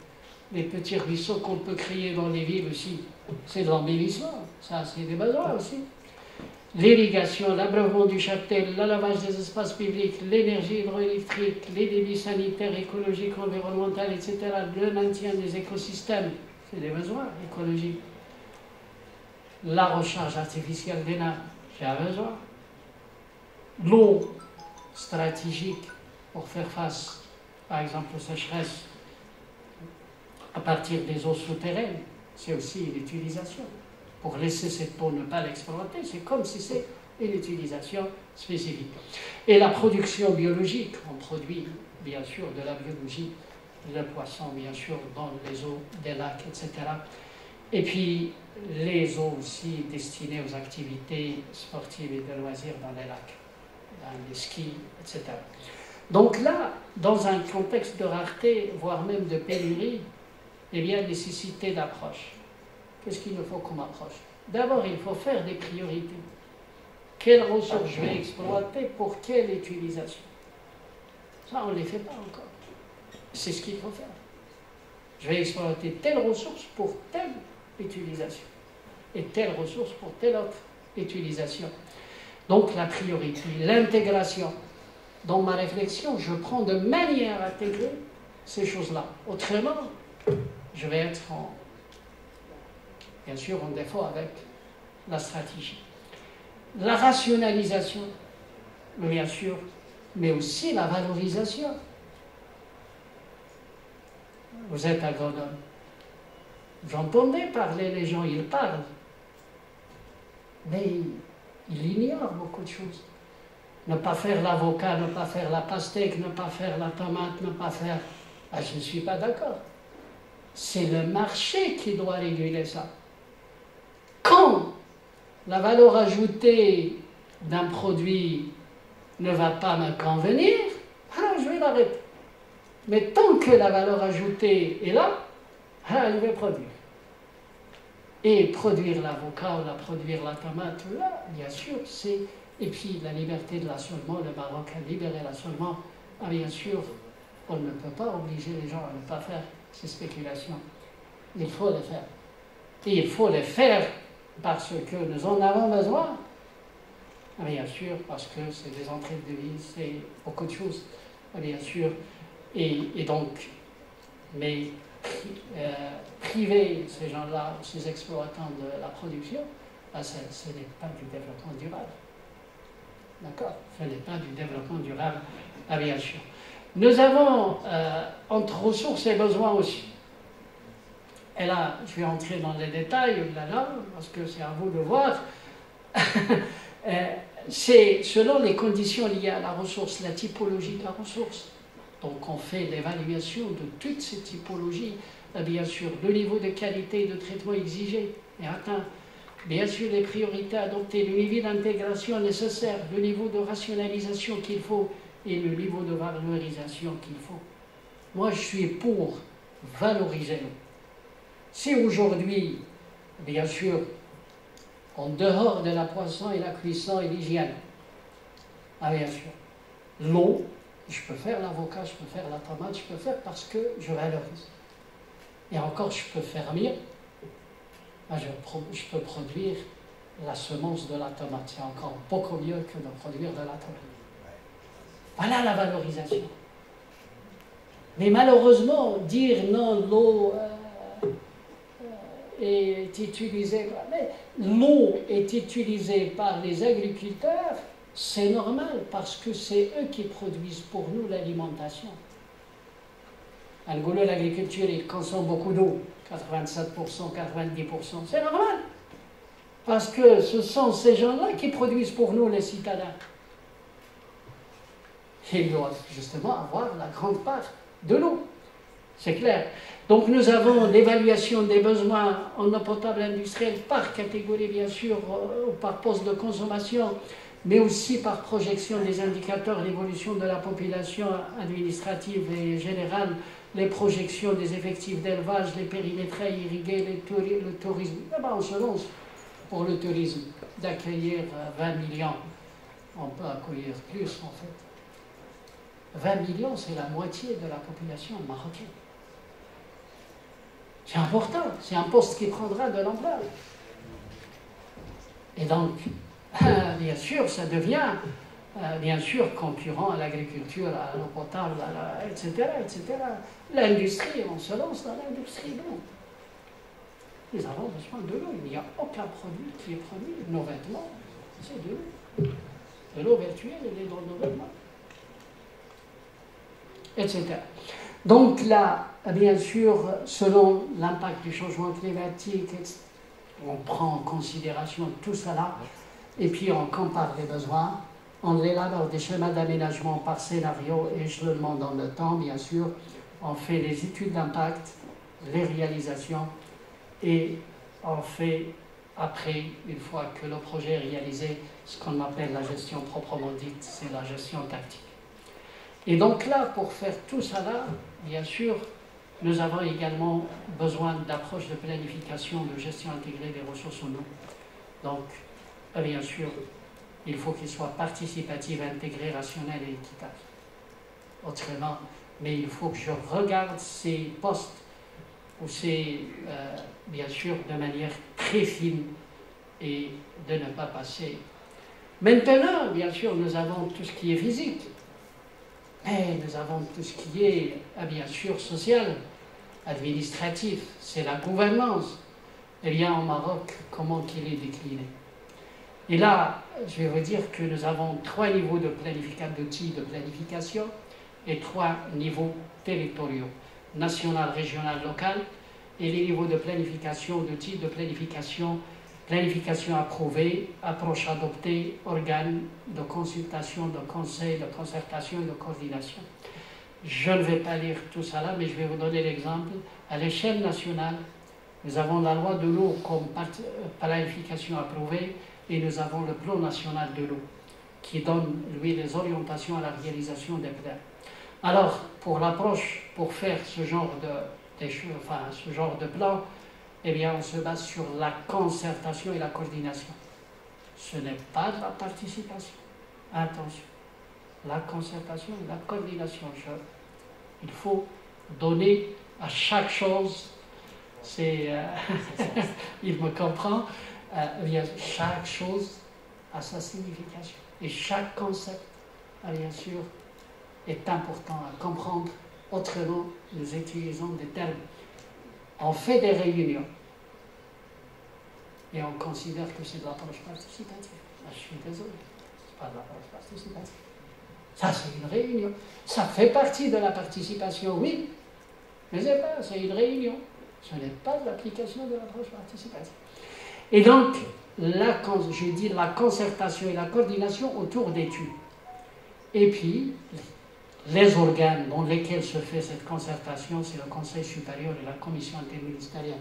les petits ruisseaux qu'on peut créer dans les villes aussi, c'est de l'embellissement, ça c'est des besoins aussi. L'irrigation, l'abreuvement du cheptel, le lavage des espaces publics, l'énergie hydroélectrique, les débits sanitaires, écologiques, environnementaux, etc., le maintien des écosystèmes, c'est des besoins écologiques. La recharge artificielle des nappes, j'ai un besoin. L'eau stratégique pour faire face, par exemple, aux sécheresses à partir des eaux souterraines, c'est aussi une utilisation. Pour laisser cette peau, ne pas l'exploiter, c'est comme si c'est une utilisation spécifique. Et la production biologique, on produit bien sûr de la biologie, le poisson bien sûr dans les eaux des lacs, etc. Et puis les eaux aussi destinées aux activités sportives et de loisirs dans les lacs, dans les skis, etc. Donc là, dans un contexte de rareté, voire même de pénurie, eh bien, nécessité d'approche. Qu'est-ce qu'il nous faut comme approche? D'abord, il faut faire des priorités. Quelles ressources je vais exploiter pour quelle utilisation? Ça, on ne les fait pas encore. C'est ce qu'il faut faire. Je vais exploiter telle ressource pour telle utilisation et telle ressource pour telle autre utilisation. Donc la priorité, l'intégration. Dans ma réflexion, je prends de manière à intégrer ces choses-là. Autrement, je vais être bien sûr en défaut avec la stratégie. La rationalisation, bien sûr, mais aussi la valorisation. Vous êtes agronome. Vous entendez parler les gens, ils parlent. Mais ils ignorent beaucoup de choses. Ne pas faire l'avocat, ne pas faire la pastèque, ne pas faire la tomate, ne pas faire... Ah, je ne suis pas d'accord. C'est le marché qui doit réguler ça. Quand la valeur ajoutée d'un produit ne va pas me convenir, alors je vais l'arrêter. Mais tant que la valeur ajoutée est là, alors je vais produire. Et produire l'avocat ou produire la tomate, là, bien sûr, c'est... Et puis la liberté de l'assolement, le Maroc a libéré l'assolement. Ah, bien sûr, on ne peut pas obliger les gens à ne pas faire ces spéculations. Il faut les faire. Et il faut les faire parce que nous en avons besoin. Ah, bien sûr, parce que c'est des entrées de vie, c'est beaucoup de choses. Ah, bien sûr. Et donc, mais priver ces gens-là, ces exploitants de la production, ah, ce n'est pas du développement durable. D'accord? Ce n'est pas du développement durable, ah, bien sûr. Nous avons, entre ressources et besoins aussi. Et là, je vais entrer dans les détails, là, parce que c'est à vous de voir. C'est selon les conditions liées à la ressource, la typologie de la ressource. Donc on fait l'évaluation de toutes ces typologies, bien sûr, le niveau de qualité et de traitement exigé et atteint. Bien sûr, les priorités adoptées, le niveau d'intégration nécessaire, le niveau de rationalisation qu'il faut et le niveau de valorisation qu'il faut. Moi, je suis pour valoriser l'eau. Si aujourd'hui, bien sûr, en dehors de la poisson et la cuisson et l'hygiène, ah bien sûr, l'eau, je peux faire l'avocat, je peux faire la tomate, je peux faire parce que je valorise. Et encore, je peux faire mieux. Je peux produire la semence de la tomate. C'est encore beaucoup mieux que de produire de la tomate. Voilà la valorisation. Mais malheureusement, dire non, l'eau est utilisée... Mais l'eau est utilisée par les agriculteurs, c'est normal, parce que c'est eux qui produisent pour nous l'alimentation. En Angola, l'agriculture, il consomme beaucoup d'eau. 87%, 90%, c'est normal. Parce que ce sont ces gens-là qui produisent pour nous les citadins. Ils doivent justement avoir la grande part de l'eau. C'est clair. Donc nous avons l'évaluation des besoins en eau potable industrielle par catégorie, bien sûr, ou par poste de consommation, mais aussi par projection des indicateurs d'évolution de la population administrative et générale, les projections des effectifs d'élevage, les périmètres à irriguer, le tourisme. D'abord, on se lance pour le tourisme, d'accueillir 20 millions. On peut accueillir plus, en fait. 20 millions, c'est la moitié de la population marocaine. C'est important, c'est un poste qui prendra de l'ampleur. Et donc, bien sûr, ça devient, bien sûr, concurrent à l'agriculture, à l'eau potable, etc., etc. L'industrie, on se lance dans l'industrie d'eau. Nous avons besoin de l'eau. Il n'y a aucun produit qui est produit. Nos vêtements, c'est de l'eau. De l'eau virtuelle et de nos vêtements. Etc. Donc là, bien sûr, selon l'impact du changement climatique, on prend en considération tout cela, et puis on compare les besoins, on élabore des schémas d'aménagement par scénario et échelonnement dans le temps, bien sûr, on fait les études d'impact, les réalisations, et on fait, après, une fois que le projet est réalisé, ce qu'on appelle la gestion proprement dite, c'est la gestion tactique. Et donc là, pour faire tout cela, bien sûr, nous avons également besoin d'approches de planification, de gestion intégrée des ressources en eau. Donc, bien sûr, il faut qu'il soit participatif, intégré, rationnel et équitable. Autrement, mais il faut que je regarde ces postes, ou ces, bien sûr, de manière très fine, et de ne pas passer. Maintenant, bien sûr, nous avons tout ce qui est physique, et nous avons tout ce qui est, bien sûr, social, administratif, c'est la gouvernance. Eh bien, au Maroc, comment qu'il est décliné? Et là, je vais vous dire que nous avons 3 niveaux d'outils de planification et 3 niveaux territoriaux, national, régional, local, et les niveaux de planification, d'outils de planification approuvée, approche adoptée, organes de consultation, de conseil, de concertation et de coordination. Je ne vais pas lire tout ça là, mais je vais vous donner l'exemple. À l'échelle nationale, nous avons la loi de l'eau comme planification approuvée, et nous avons le plan national de l'eau, qui donne, lui, les orientations à la réalisation des plans. Alors, pour l'approche, pour faire ce genre de plan, eh bien, on se base sur la concertation et la coordination. Ce n'est pas de la participation. Attention. La concertation et la coordination. Il faut donner à chaque chose, il me comprend, chaque chose a sa signification. Et chaque concept, bien sûr, est important à comprendre. Autrement, nous utilisons des termes. On fait des réunions et on considère que c'est de l'approche participative. Là, je suis désolé, ce n'est pas de l'approche participative. Ça, c'est une réunion. Ça fait partie de la participation, oui, mais c'est une réunion. Ce n'est pas de l'application de l'approche participative. Et donc, je dis la concertation et la coordination autour d'études. Et puis, les organes dans lesquels se fait cette concertation, c'est le Conseil supérieur et la Commission interministérielle.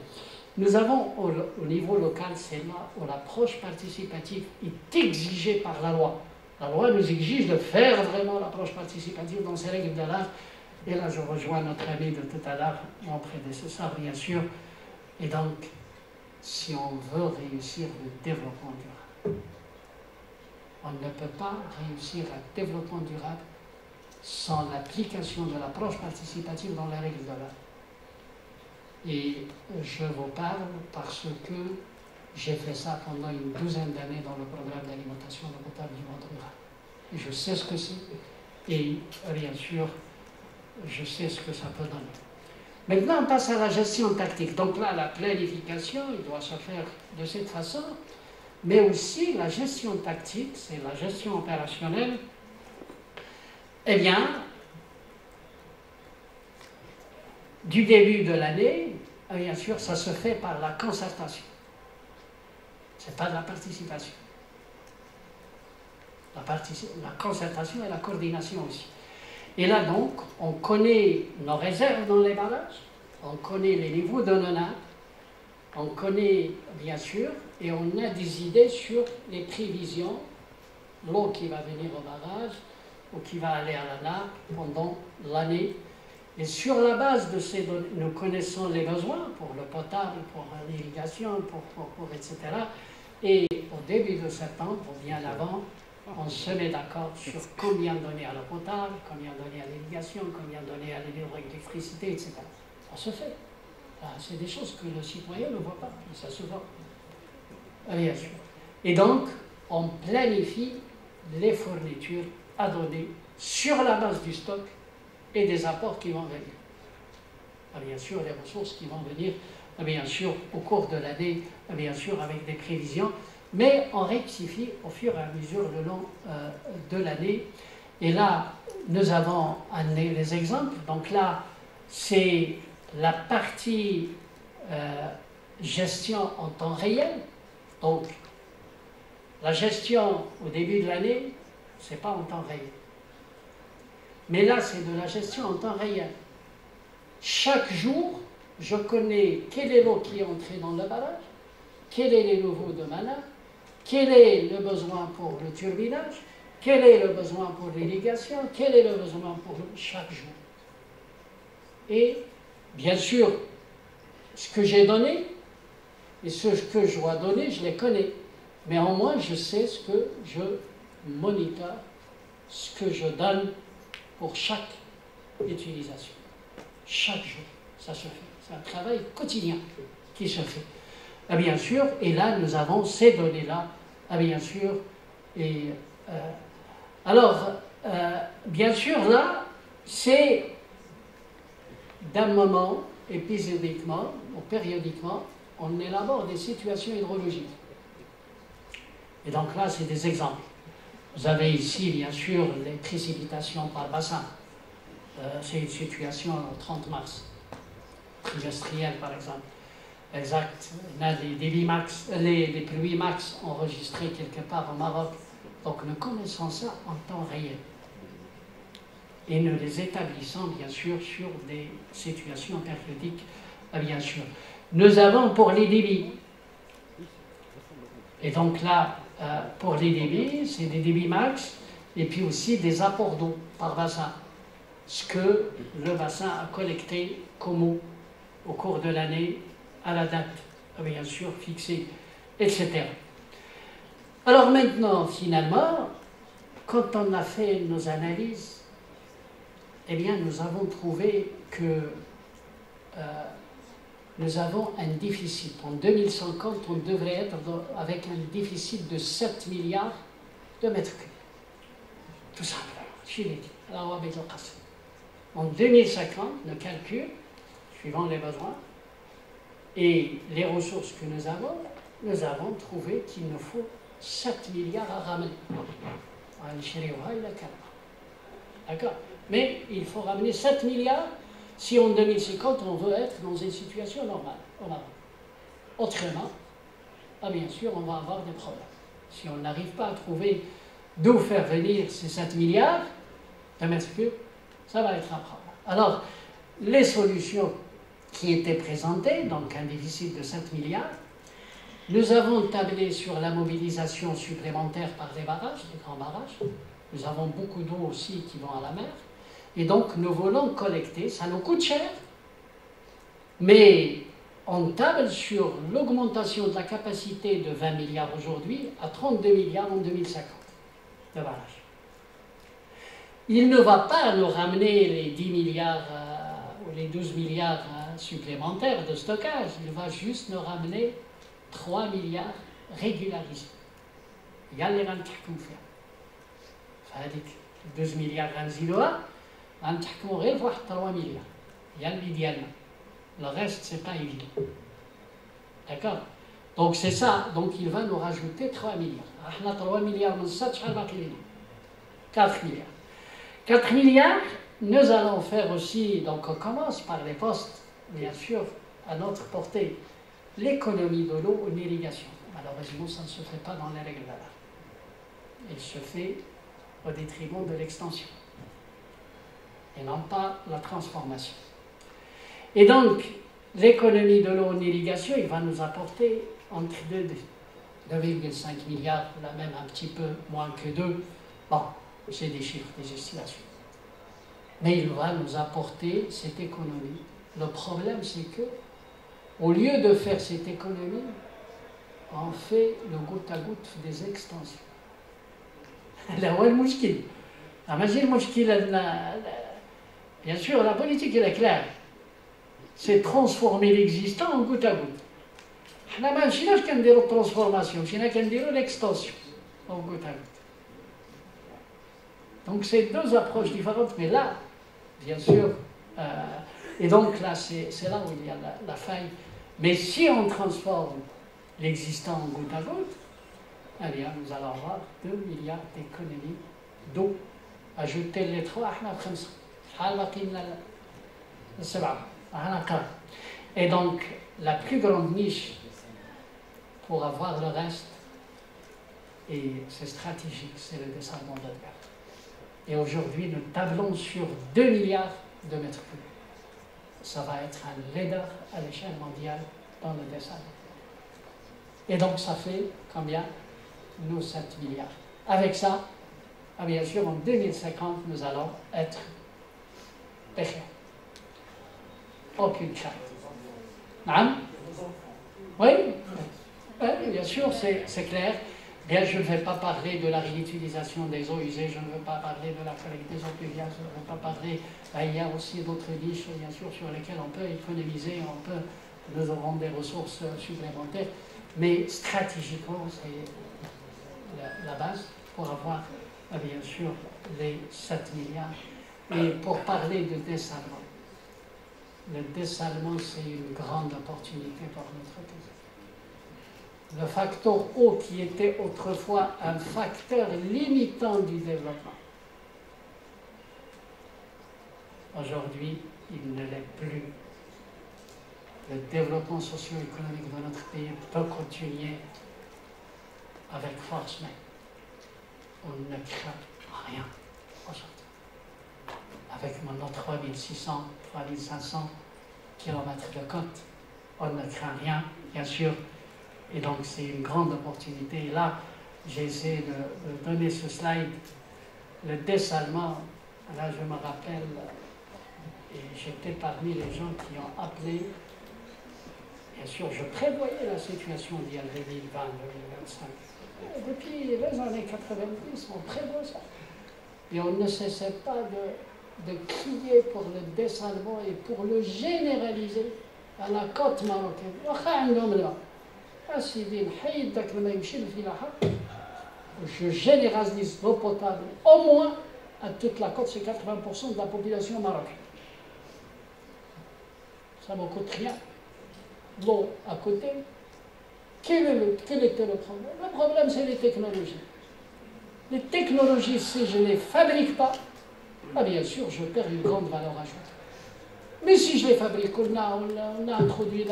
Nous avons, au niveau local, c'est là où l'approche participative est exigée par la loi. La loi nous exige de faire vraiment l'approche participative dans ses règles de l'art. Et là, je rejoins notre ami de tout à l'heure, mon prédécesseur, bien sûr. Et donc, si on veut réussir le développement durable, on ne peut pas réussir un développement durable sans l'application de l'approche participative dans les règles de l'art. Et je vous parle parce que j'ai fait ça pendant une douzaine d'années dans le programme d'alimentation d'eau potable du monde rural. Et je sais ce que c'est, et bien sûr, je sais ce que ça peut donner. Maintenant, on passe à la gestion tactique. Donc là, la planification, il doit se faire de cette façon, mais aussi la gestion tactique, c'est la gestion opérationnelle. Eh bien, du début de l'année, bien sûr, ça se fait par la concertation. Ce n'est pas de la participation. La concertation et la coordination aussi. Et là, donc, on connaît nos réserves dans les barrages, on connaît les niveaux de non-NAP, on connaît, bien sûr, et on a des idées sur les prévisions, l'eau qui va venir au barrage ou qui va aller à la nappe pendant l'année. Et sur la base de ces données, nous connaissons les besoins pour le potable, pour l'irrigation, pour etc. Et au début de septembre, ou bien avant, on se met d'accord sur combien donner à l'eau potable, combien donner à l'irrigation, combien donner à l'électricité, etc. Ça se fait. C'est des choses que le citoyen ne voit pas, mais ça se voit. Bien sûr. Et donc, on planifie les fournitures à donner sur la base du stock et des apports qui vont venir. Bien sûr, les ressources qui vont venir, bien sûr, au cours de l'année, bien sûr, avec des prévisions, mais on rectifie au fur et à mesure le long de l'année. Et là, nous avons amené les exemples. Donc là, c'est la partie gestion en temps réel. Donc, la gestion au début de l'année, ce n'est pas en temps réel. Mais là, c'est de la gestion en temps réel. Chaque jour, je connais quel est l'eau qui est entrée dans le barrage, quel est le niveau de mana, quel est le besoin pour le turbinage, quel est le besoin pour l'irrigation, quel est le besoin pour chaque jour. Et bien sûr, ce que j'ai donné et ce que je dois donner, je les connais. Mais au moins, je sais ce que je monite, ce que je donne pour chaque utilisation. Chaque jour, ça se fait. C'est un travail quotidien qui se fait. Ah, bien sûr, et là, nous avons ces données-là, ah, bien sûr. Et, alors, bien sûr, là, c'est d'un moment, épisodiquement ou périodiquement, on élabore des situations hydrologiques. Et donc là, c'est des exemples. Vous avez ici, bien sûr, les précipitations par bassin. C'est une situation au 30 mars, trimestrielle par exemple. Exact. On a les débits max, les pluies max enregistrées quelque part au Maroc. Donc nous connaissons ça en temps réel. Et nous les établissons bien sûr sur des situations périodiques, bien sûr. Nous avons pour les débits. Et donc là, pour les débits, c'est des débits max et puis aussi des apports d'eau par bassin. Ce que le bassin a collecté comme eau au cours de l'année à la date, bien sûr, fixée, etc. Alors maintenant, finalement, quand on a fait nos analyses, eh bien, nous avons trouvé que nous avons un déficit. En 2050, on devrait être avec un déficit de 7 milliards de mètres cubes. Tout simplement. Je l'ai dit. Alors, avec le casse. En 2050, le calcul, suivant les besoins et les ressources que nous avons trouvé qu'il nous faut 7 milliards à ramener. D'accord? Mais il faut ramener 7 milliards si en 2050 on veut être dans une situation normale. Autrement, bien sûr, on va avoir des problèmes. Si on n'arrive pas à trouver d'où faire venir ces 7 milliards de mètres cubes, ça va être un problème. Alors, les solutions qui étaient présentées, donc un déficit de 7 milliards, nous avons tablé sur la mobilisation supplémentaire par les barrages, les grands barrages. Nous avons beaucoup d'eau aussi qui vont à la mer. Et donc, nous voulons collecter, ça nous coûte cher, mais on table sur l'augmentation de la capacité de 20 milliards aujourd'hui à 32 milliards en 2050 de barrages. Il ne va pas nous ramener les 10 milliards ou les 12 milliards supplémentaires de stockage, il va juste nous ramener 3 milliards régularisés. Il y a les 20 12 milliards غنزيدوها غنتحكموا غير فواحد 3 مليار هي اللي ديالنا le reste c'est pas évident. D'accord? Donc c'est ça, donc il va nous rajouter 3 milliards. احنا 3 مليار من 6 شحال باقي لنا 4 milliards. 4 milliards, nous allons faire aussi, donc on commence par les postes, bien sûr, à notre portée, l'économie de l'eau en irrigation. Malheureusement, ça ne se fait pas dans les règles d'art. Il se fait au détriment de l'extension et non pas la transformation. Et donc, l'économie de l'eau en irrigation, il va nous apporter entre 2,5 milliards, là même un petit peu moins que 2. Bon, c'est des chiffres, des estimations. Mais il va nous apporter cette économie. Le problème, c'est que, au lieu de faire cette économie, on fait le goutte à goutte des extensions. Là où est le mouchkil? Bien sûr, la politique elle est claire. C'est transformer l'existant en goutte à goutte. Nous ne faisons pas de transformation, nous faisons l'extension en goutte à goutte. Donc c'est deux approches différentes, mais là, bien sûr, et donc là, c'est là où il y a la faille. Mais si on transforme l'existant en goutte à goutte, eh bien, nous allons avoir 2 milliards d'économies d'eau. Ajouter les 3, on a 5. Et donc, la plus grande niche pour avoir le reste, et c'est stratégique, c'est le dessalement de gaz. Et aujourd'hui, nous tablons sur 2 milliards de mètres cubes. Ça va être un leader à l'échelle mondiale dans le dessalement. Et donc, ça fait combien? Nous, 7 milliards. Avec ça, bien sûr, en 2050, nous allons être péchés. Aucune crainte. Non? Oui, bien sûr, c'est clair. Bien, je ne vais pas parler de la réutilisation des eaux usées, je ne veux pas parler de la collecte des eaux pluviales, je ne veux pas parler. Il y a aussi d'autres niches, bien sûr, sur lesquelles on peut économiser, nous aurons des ressources supplémentaires. Mais stratégiquement, c'est la base pour avoir, bien sûr, les 7 milliards. Et pour parler de dessalement, le dessalement, c'est une grande opportunité pour notre pays. Le facteur eau qui était autrefois un facteur limitant du développement, aujourd'hui, il ne l'est plus. Le développement socio-économique de notre pays peut continuer avec force, mais on ne craint rien aujourd'hui. Avec maintenant 3600, 3500 kilomètres de côte, on ne craint rien, bien sûr. Et donc, c'est une grande opportunité. Et là, j'essaie de donner ce slide. Le dessalement, là, je me rappelle, et j'étais parmi les gens qui ont appelé. Bien sûr, je prévoyais la situation d'il y a 2020, 2025. Depuis les années 90, on prévoit ça. Et on ne cessait pas de crier pour le dessalement et pour le généraliser à la côte marocaine. Je généralise l'eau potable au moins à toute la côte, c'est 80% de la population marocaine. Ça ne me coûte rien. L'eau à côté. Quel était le problème? Le problème, c'est les technologies. Les technologies, si je ne les fabrique pas, bien sûr, je perds une grande valeur ajoutée. Mais si je les fabrique, on a introduit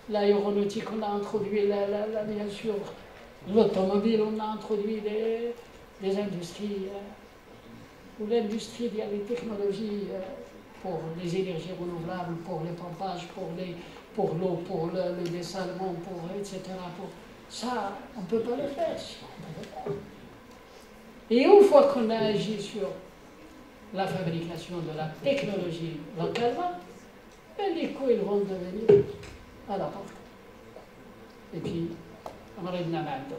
l'aéronautique, on a introduit, bien sûr, l'automobile, on a introduit les industries, ou l'industrie, il y a les technologies pour les énergies renouvelables, pour les pompages, pour l'eau, pour le dessalement, etc. Ça, on ne peut pas le faire. Et une fois qu'on a agi sur la fabrication de la technologie localement, les coûts ils vont devenir à la porte. Et puis, on aurait une amende.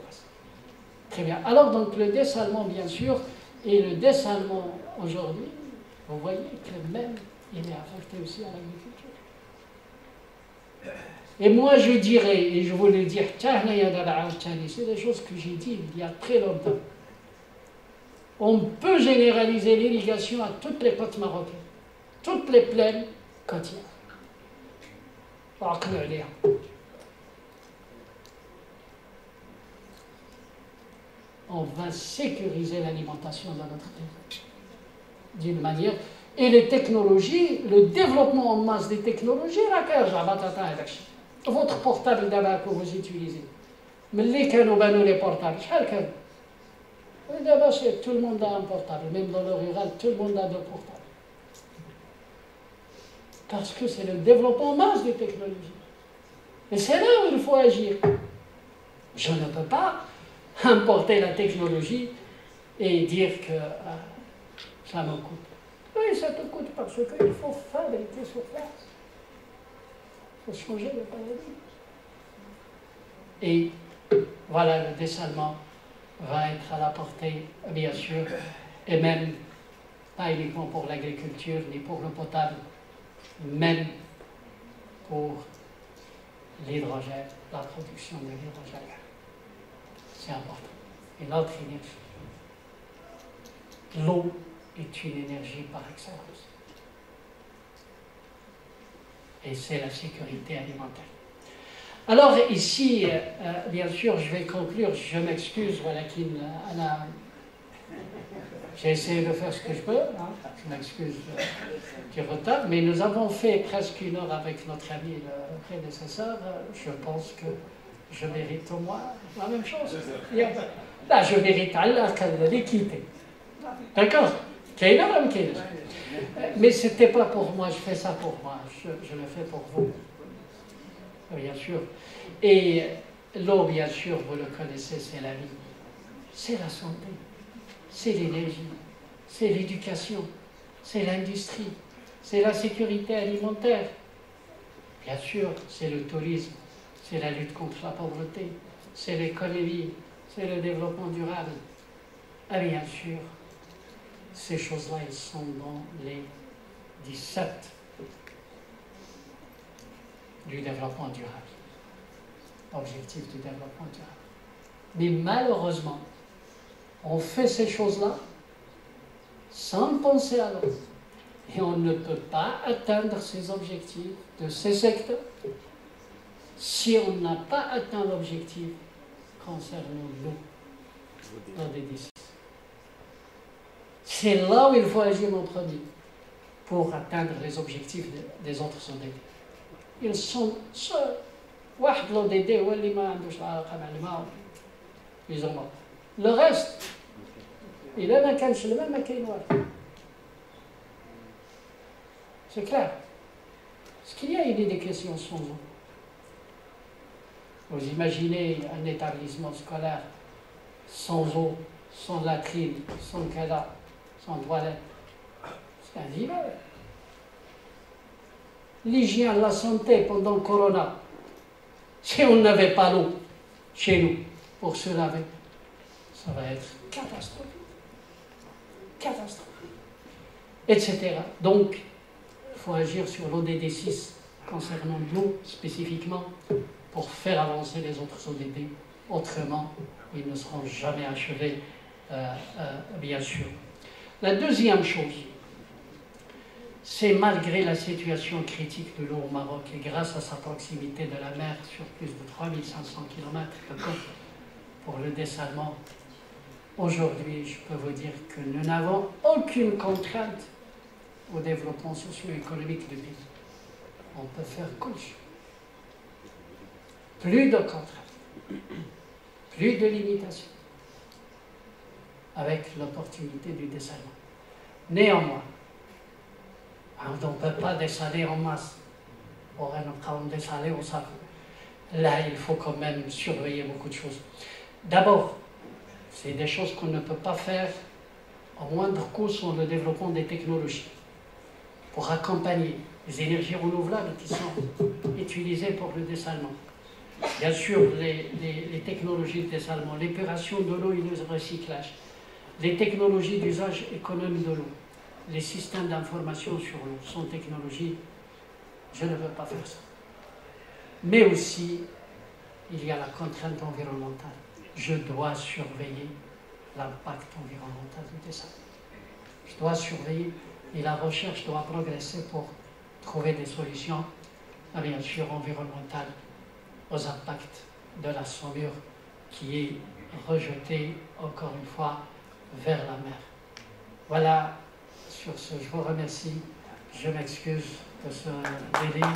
Très bien. Alors, donc, le dessalement, bien sûr, et le dessalement aujourd'hui, vous voyez que même il est affecté aussi à l'agriculture. Et moi, je dirais, et je voulais le dire, c'est des choses que j'ai dit il y a très longtemps. On peut généraliser l'irrigation à toutes les côtes marocaines, toutes les plaines côtières. On va sécuriser l'alimentation dans notre pays d'une manière. Et les technologies, le développement en masse des technologies, votre portable d'abord que vous utilisez. Mais les canaux, les portables, d'abord, tout le monde a un portable, même dans le rural, tout le monde a deux portables. Parce que c'est le développement en masse des technologies. Et c'est là où il faut agir. Je ne peux pas importer la technologie et dire que ça me coûte. Oui, ça te coûte parce qu'il faut fabriquer sur place. Il faut changer le paradigme. Et voilà, le dessalement va être à la portée, bien sûr, et même pas uniquement pour l'agriculture ni pour le potable, même pour l'hydrogène, la production de l'hydrogène. C'est important. Et l'autre énergie. L'eau est une énergie par excellence. Et c'est la sécurité alimentaire. Alors ici, bien sûr, je vais conclure, je m'excuse, voilà, J'ai essayé de faire ce que je peux, hein. Je m'excuse du retard, mais nous avons fait presque 1 heure avec notre ami le prédécesseur. Je pense que je mérite au moins la même chose. Là, je mérite Allah l'équité. D'accord? Mais ce n'était pas pour moi, je fais ça pour moi, je le fais pour vous. Bien sûr. Et l'eau, bien sûr, vous le connaissez, c'est la vie. C'est la santé, c'est l'énergie, c'est l'éducation, c'est l'industrie, c'est la sécurité alimentaire. Bien sûr, c'est le tourisme, c'est la lutte contre la pauvreté, c'est l'économie, c'est le développement durable. Et bien sûr, ces choses-là, elles sont dans les 17 du développement durable. Objectif du développement durable. Mais malheureusement, on fait ces choses-là sans penser à l'autre. Et on ne peut pas atteindre ces objectifs de ces secteurs si on n'a pas atteint l'objectif concernant l'eau dans des décisions. C'est là où il faut agir en premier pour atteindre les objectifs des autres ODD. Ils sont seuls. واحد l'ODD هو اللي ما عندوش علاقة مع الماء يزرموا. Le reste, إلا ما كانش الماء ما كاين والو. C'est clair. Est-ce qu'il y a une éducation sans eau? Vous imaginez un établissement scolaire sans eau, sans latrine, sans cadavre, sans toilette. C'est invivable. L'hygiène, la santé pendant le corona. Si on n'avait pas l'eau chez nous pour se laver, ça va être catastrophique. Catastrophique. Etc. Donc, il faut agir sur l'ODD 6 concernant l'eau spécifiquement pour faire avancer les autres ODD. Autrement, ils ne seront jamais achevés, bien sûr. La deuxième chose, c'est malgré la situation critique de l'eau au Maroc et grâce à sa proximité de la mer sur plus de 3500 km de côte pour le dessalement, aujourd'hui, je peux vous dire que nous n'avons aucune contrainte au développement socio-économique du pays. On peut faire couche. Plus de contraintes, plus de limitations, avec l'opportunité du dessalement. Néanmoins, on ne peut pas dessaler en masse. On ne peut dessaler au sac. Là, il faut quand même surveiller beaucoup de choses. D'abord, c'est des choses qu'on ne peut pas faire au moindre coût sur le développement des technologies pour accompagner les énergies renouvelables qui sont utilisées pour le dessalement. Bien sûr, les technologies de dessalement, l'épuration de l'eau et le recyclage, les technologies d'usage économe de l'eau, les systèmes d'information sur l'eau sont technologies, je ne veux pas faire ça. Mais aussi, il y a la contrainte environnementale. Je dois surveiller l'impact environnemental du dessin. Je dois surveiller et la recherche doit progresser pour trouver des solutions, bien sûr, environnementales aux impacts de la saumure qui est rejetée, encore une fois, vers la mer. Voilà, sur ce, je vous remercie. Je m'excuse de ce délai.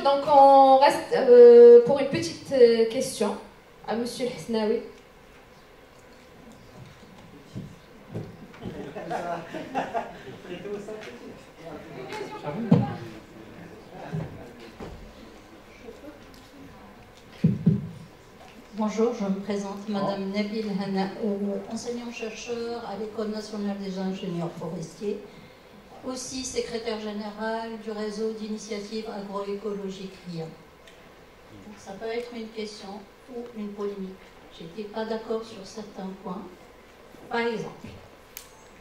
Donc on reste pour une petite question à Monsieur Hsnaoui. Bonjour, je me présente, Madame Nabil Hana, enseignant-chercheur à l'École nationale des ingénieurs forestiers, aussi secrétaire général du réseau d'initiatives agroécologiques RIA. Ça peut être une question ou une polémique. Je n'étais pas d'accord sur certains points. Par exemple,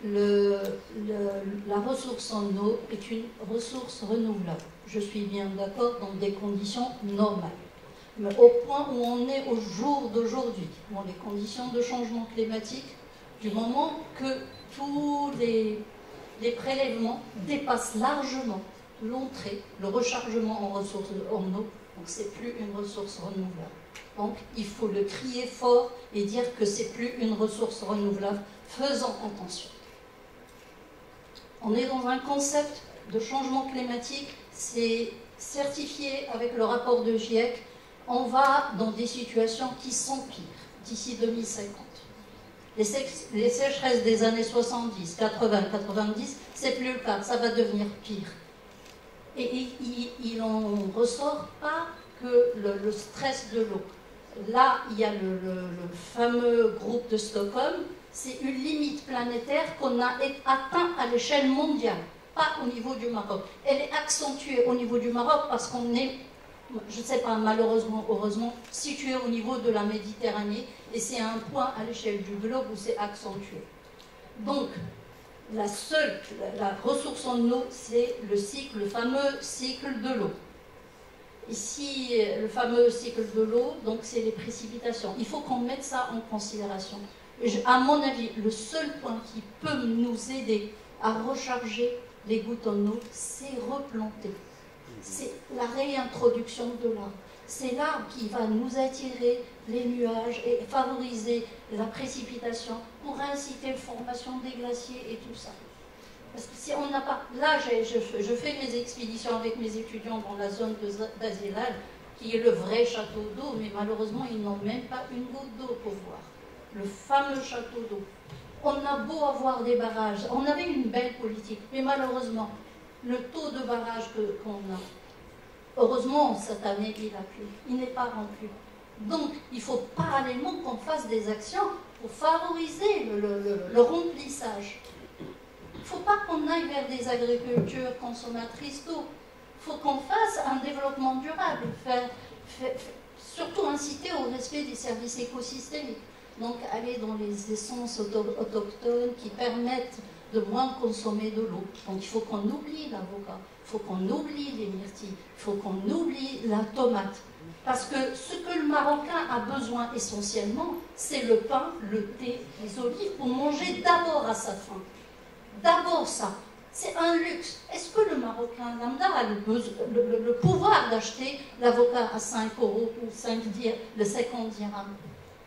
la ressource en eau est une ressource renouvelable. Je suis bien d'accord dans des conditions normales. Mais au point où on est au jour d'aujourd'hui, dans les conditions de changement climatique, du moment que tous les prélèvements dépassent largement l'entrée, le rechargement en ressources en eau, donc c'est plus une ressource renouvelable. Donc il faut le crier fort et dire que c'est plus une ressource renouvelable. Faisons attention. On est dans un concept de changement climatique, c'est certifié avec le rapport de GIEC. On va dans des situations qui s'empirent d'ici 2050. Les sécheresses des années 70, 80, 90, c'est plus le cas, ça va devenir pire. Et il en ressort pas que le stress de l'eau. Là, il y a le fameux groupe de Stockholm, c'est une limite planétaire qu'on a atteint à l'échelle mondiale, pas au niveau du Maroc. Elle est accentuée au niveau du Maroc parce qu'on est, je ne sais pas, malheureusement, heureusement, situé au niveau de la Méditerranée, et c'est un point à l'échelle du globe où c'est accentué. Donc, la ressource en eau, c'est le fameux cycle de l'eau. Ici, le fameux cycle de l'eau, donc c'est les précipitations. Il faut qu'on mette ça en considération. À mon avis, le seul point qui peut nous aider à recharger les gouttes en eau, c'est replanter. C'est la réintroduction de l'arbre. C'est l'arbre qui va nous attirer les nuages et favoriser la précipitation pour inciter la formation des glaciers et tout ça. Parce que si on n'a pas... Là, je fais mes expéditions avec mes étudiants dans la zone d'Azélal, qui est le vrai château d'eau, mais malheureusement, ils n'ont même pas une goutte d'eau pour voir. Le fameux château d'eau. On a beau avoir des barrages, on avait une belle politique, mais malheureusement, le taux de barrage qu'on a, heureusement, cette année, il a plu, il n'est pas rempli. Donc, il faut parallèlement qu'on fasse des actions pour favoriser le remplissage. Il ne faut pas qu'on aille vers des agricultures consommatrices d'eau. Il faut qu'on fasse un développement durable, surtout inciter au respect des services écosystémiques. Donc, aller dans les essences autochtones qui permettent de moins consommer de l'eau. Donc, il faut qu'on oublie l'avocat, il faut qu'on oublie les myrtilles, il faut qu'on oublie la tomate. Parce que ce que le Marocain a besoin essentiellement, c'est le pain, le thé, les olives, pour manger d'abord à sa faim. D'abord ça. C'est un luxe. Est-ce que le Marocain lambda a le pouvoir d'acheter l'avocat à 5 € ou 50 dirhams?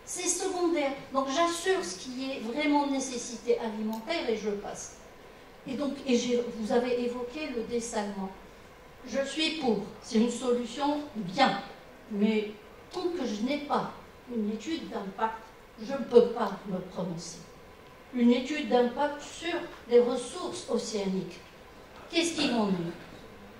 C'est secondaire. Donc j'assure ce qui est vraiment nécessité alimentaire et je passe. Et donc, vous avez évoqué le dessalement. Je suis pour. C'est une solution bien. Mais tant que je n'ai pas une étude d'impact, je ne peux pas me prononcer. Une étude d'impact sur les ressources océaniques. Qu'est-ce qu'il en est?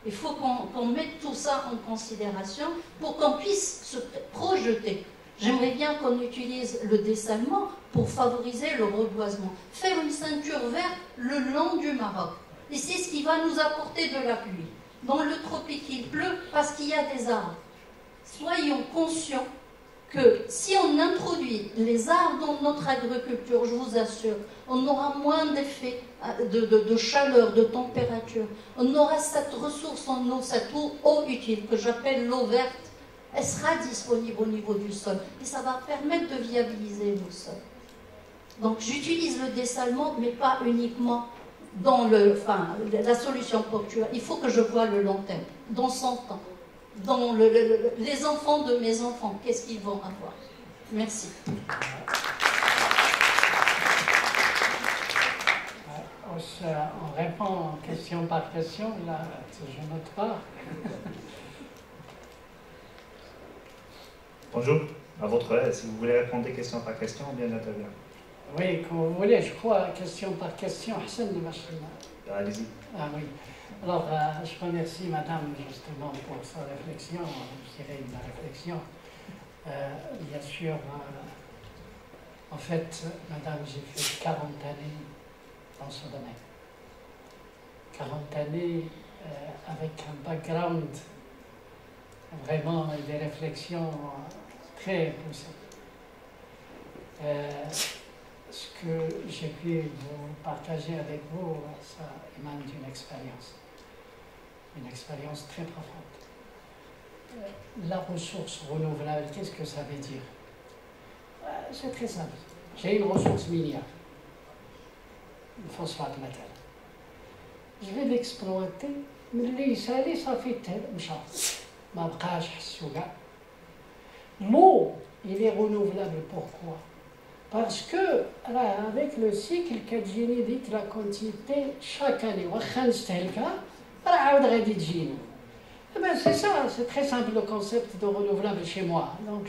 Il faut qu'on mette tout ça en considération pour qu'on puisse se projeter. J'aimerais bien qu'on utilise le dessalement pour favoriser le reboisement. Faire une ceinture verte le long du Maroc. Et c'est ce qui va nous apporter de la pluie. Dans le tropique, il pleut parce qu'il y a des arbres. Soyons conscients que si on introduit les arbres dans notre agriculture, je vous assure, on aura moins d'effets de chaleur, de température. On aura cette ressource en eau, cette eau utile que j'appelle l'eau verte. Elle sera disponible au niveau du sol et ça va permettre de viabiliser le sol. Donc j'utilise le dessalement, mais pas uniquement dans la solution portuaire. Il faut que je voie le long terme, dans 100 ans. Dans les enfants de mes enfants, qu'est-ce qu'ils vont avoir? Merci. On répond question par question, là, je note pas. Bonjour, à votre aise. Si vous voulez répondre question par question, bien intervenir. Oui, quand vous voulez, je crois, question par question. Allez-y. Ah oui. Alors, je remercie Madame justement pour sa réflexion, je dirais une réflexion. Bien sûr, en fait, Madame, j'ai fait 40 années dans ce domaine. 40 années avec un background vraiment des réflexions très poussées. ce que j'ai pu vous partager avec vous, ça émane d'une expérience. Une expérience très profonde. La ressource renouvelable, qu'est-ce que ça veut dire? C'est très simple. J'ai une ressource minière, une phosphate matérielle. Je vais l'exploiter, mais ça fait l'eau, il est renouvelable. Pourquoi? Parce que avec le cycle génétique, la quantité chaque année, c'est ça, c'est très simple le concept de renouvelable chez moi. Donc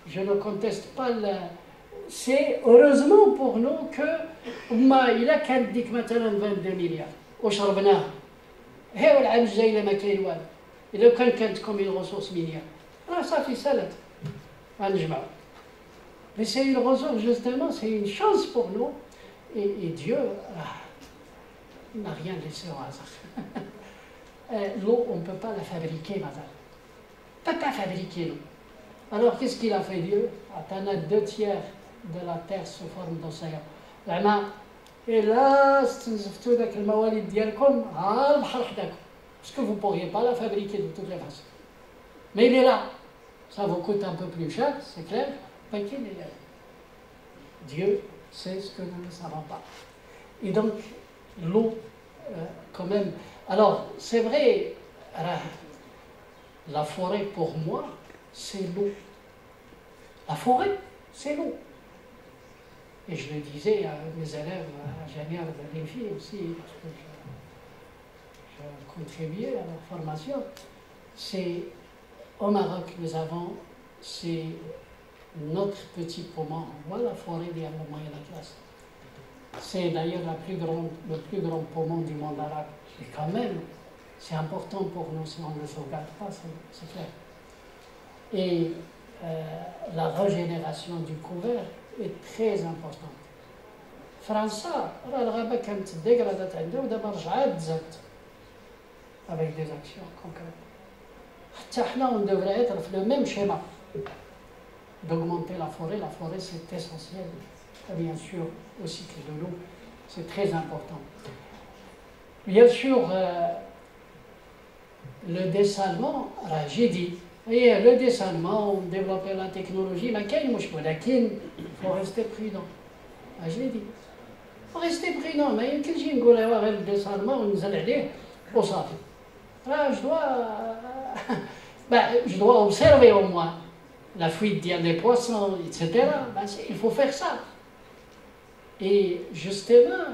je ne conteste pas. C'est heureusement pour nous que il a كان ديك مثلا 22 مليار وشربناها. هي والعام الجاي ما كاين والو. إلا كانت comme une ressource minière. صافي سالت. غنجمعوا. Mais c'est une ressource, justement, c'est une chance pour nous. Et Dieu n'a rien laissé au hasard. L'eau, on ne peut pas la fabriquer, madame. On ne peut pas fabriquer l'eau. Alors, qu'est-ce qu'il a fait Dieu? On a 2 tiers de la terre sous forme d'océan. Et là, استنزفتوا ذاك الموالد ديالكم ها البحر حداكم. Parce que vous ne pourriez pas la fabriquer de toutes les façons. Mais il est là. Ça vous coûte un peu plus cher, c'est clair. Mais qu'il est là. Dieu sait ce que nous ne savons pas. Et donc, l'eau, quand même. Alors, c'est vrai, la forêt pour moi, c'est l'eau. La forêt, c'est l'eau. Et je le disais à mes élèves ingénieurs de l'INFI aussi, parce que je contribuais à leur formation. C'est au Maroc, nous avons, c'est notre petit poumon. Voilà la forêt de la moyenne classe. C'est d'ailleurs le plus grand poumon du monde arabe. Et quand même, c'est important pour nous si on ne le sauvegarde pas, c'est clair. Et la régénération du couvert est très importante. فرنسا راه الغابة كانت ديغرادات عندها ودابا رجعات تزادت avec des actions concrètes. حتى حنا on devrait être في le même schéma d'augmenter la forêt. La forêt c'est essentiel. Et bien sûr au cycle de l'eau c'est très important. Bien sûr le dessalement, j'ai dit. Et le dessalement, on développe la technologie, mais il faut rester prudent. Je l'ai dit. Il faut rester prudent, mais il y a le dessalement, on nous a dit, au sable. Là, je dois observer au moins la fuite des poissons, etc. Il faut faire ça. Et justement,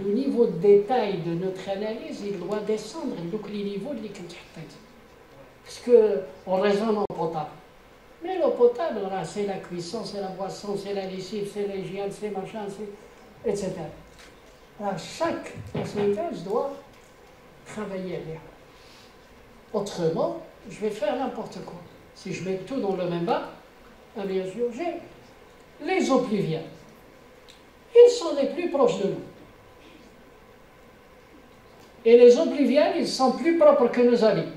le niveau de détail de notre analyse, il doit descendre, donc les niveaux de l'équipe. Parce qu'on raisonne en potable. Mais l'eau potable, c'est la cuisson, c'est la boisson, c'est la lessive, c'est l'hygiène, c'est machin, etc. Alors, chaque pourcentage doit travailler bien. Autrement, je vais faire n'importe quoi. Si je mets tout dans le même bac, bien sûr, j'ai les eaux pluviales. Ils sont les plus proches de nous. Et les eaux pluviales, ils sont plus propres que nos habits.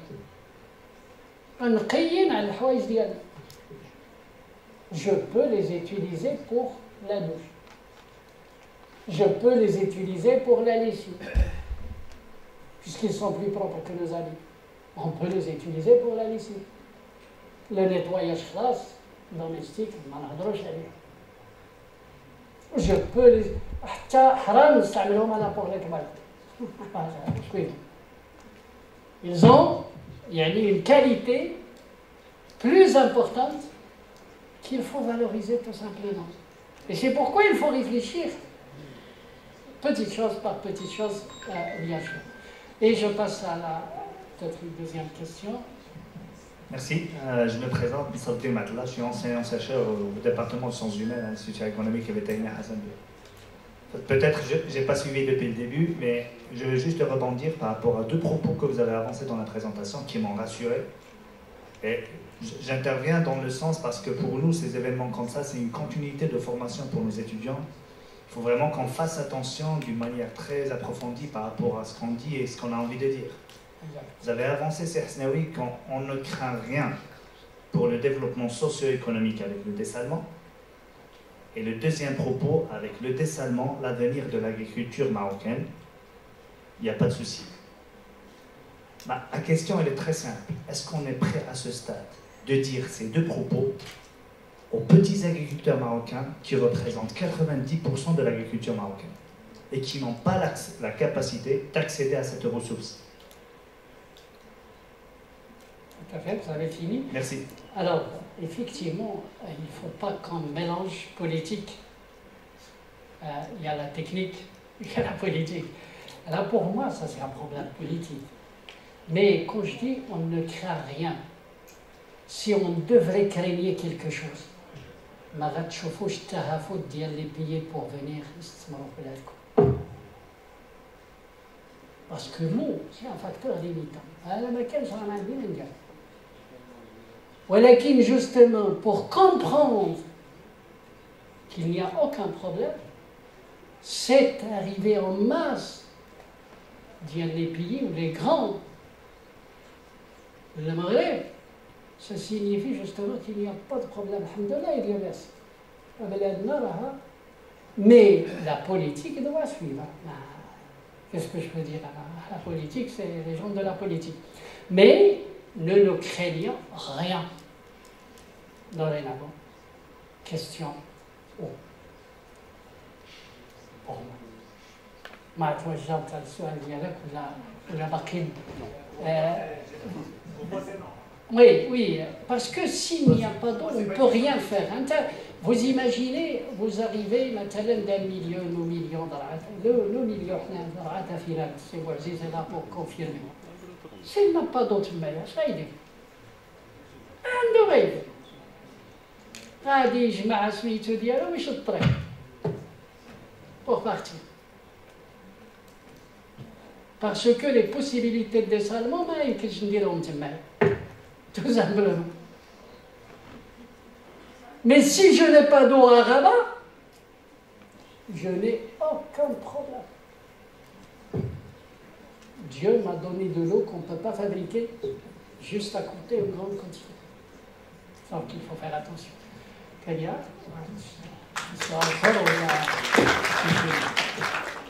Je peux les utiliser pour la douche. Je peux les utiliser pour la lessive. Puisqu'ils sont plus propres que nos habits. On peut les utiliser pour la lessive. Le nettoyage classe domestique, je peux les... Ils ont une qualité plus importante qu'il faut valoriser tout simplement. Et c'est pourquoi il faut réfléchir petite chose par petite chose, bien sûr. Et je passe à peut-être une deuxième question. Merci. Je me présente, Sabdi Matla, je suis enseignant-chercheur au département de sciences humaines à l'Institut économique et vétérinaire Hassan II. Peut-être je n'ai pas suivi depuis le début, mais je veux juste rebondir par rapport à 2 propos que vous avez avancés dans la présentation qui m'ont rassuré. Et j'interviens dans le sens parce que pour nous, ces événements comme ça, c'est une continuité de formation pour nos étudiants. Il faut vraiment qu'on fasse attention d'une manière très approfondie par rapport à ce qu'on dit et ce qu'on a envie de dire. Vous avez avancé, Serhsnaoui, qu'on ne craint rien pour le développement socio-économique avec le dessalement. Et le deuxième propos, avec le dessalement, l'avenir de l'agriculture marocaine, il n'y a pas de souci. La question, elle est très simple. Est-ce qu'on est prêt à ce stade de dire ces deux propos aux petits agriculteurs marocains qui représentent 90% de l'agriculture marocaine et qui n'ont pas la capacité d'accéder à cette ressource? Tout à fait, vous avez fini. Merci. Alors, effectivement, il ne faut pas qu'on mélange politique. Il y a la technique, il y a la politique. Alors pour moi, ça c'est un problème politique. Mais quand je dis on ne craint rien, si on devrait craigner quelque chose, ما غتشوفوش التهافت ديال les pays pour venir يستثمروا في بلادكم. Parce que nous, c'est un facteur limitant. هذا ما كانش رانا عندنا ندير. ولكن justement pour comprendre qu'il n'y a aucun problème, c'est arrivé en masse dans les pays où les grands, le Maghreb, ça signifie justement qu'il n'y a pas de problème. Alhamdoulilah, il y a mais la politique doit suivre. Qu'est-ce que je peux dire? La politique, c'est les gens de la politique. Mais ne nous craignons rien. Dorénavant. Question. Oh. Bon. ما توجهت السؤال ديالك ولا باقي. Oui, oui, parce que s'il n'y a pas d'eau, on ne peut rien faire. Vous imaginez, vous arrivez maintenant d'un million au million de le million de filan, c'est Bouaziz est là pour confirmer. S'il n'a pas d'eau, ça va aider. عنده غير غادي يجمع سميتو ديالو ويشد الطريق pour partir. Parce que les possibilités de dessalement, ما يمكنش نديرهم تماك. Tout simplement. Mais si je n'ai pas d'eau à Rabat, je n'ai aucun problème. Dieu m'a donné de l'eau qu'on ne peut pas fabriquer juste à côté une grande quantité. Donc il faut faire attention. Très bien.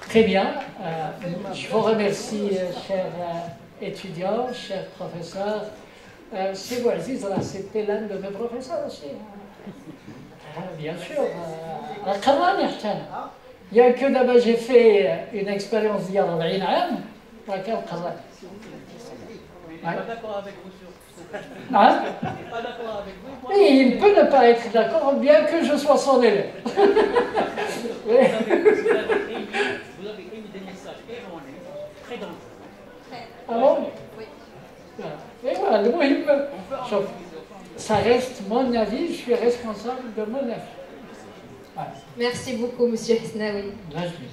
Très bien. Je vous remercie, chers étudiants, chers professeurs. C'est Bouaziz, c'était l'un de mes professeurs aussi. Bien sûr. Il y a que d'abord j'ai fait une expérience d'il y a 40 ans. Pas d'accord avec vous sur hein? Pas d'accord avec vous. Et il peut ne pas être d'accord, bien que je sois son élève. Vous avez émis des messages erronés, très dangereux. Ah bon? Oui. Et voilà, le muhim, ça reste mon avis, je suis responsable de mon avis. Voilà. Merci beaucoup, Monsieur Hesnaoui. Là, je dis.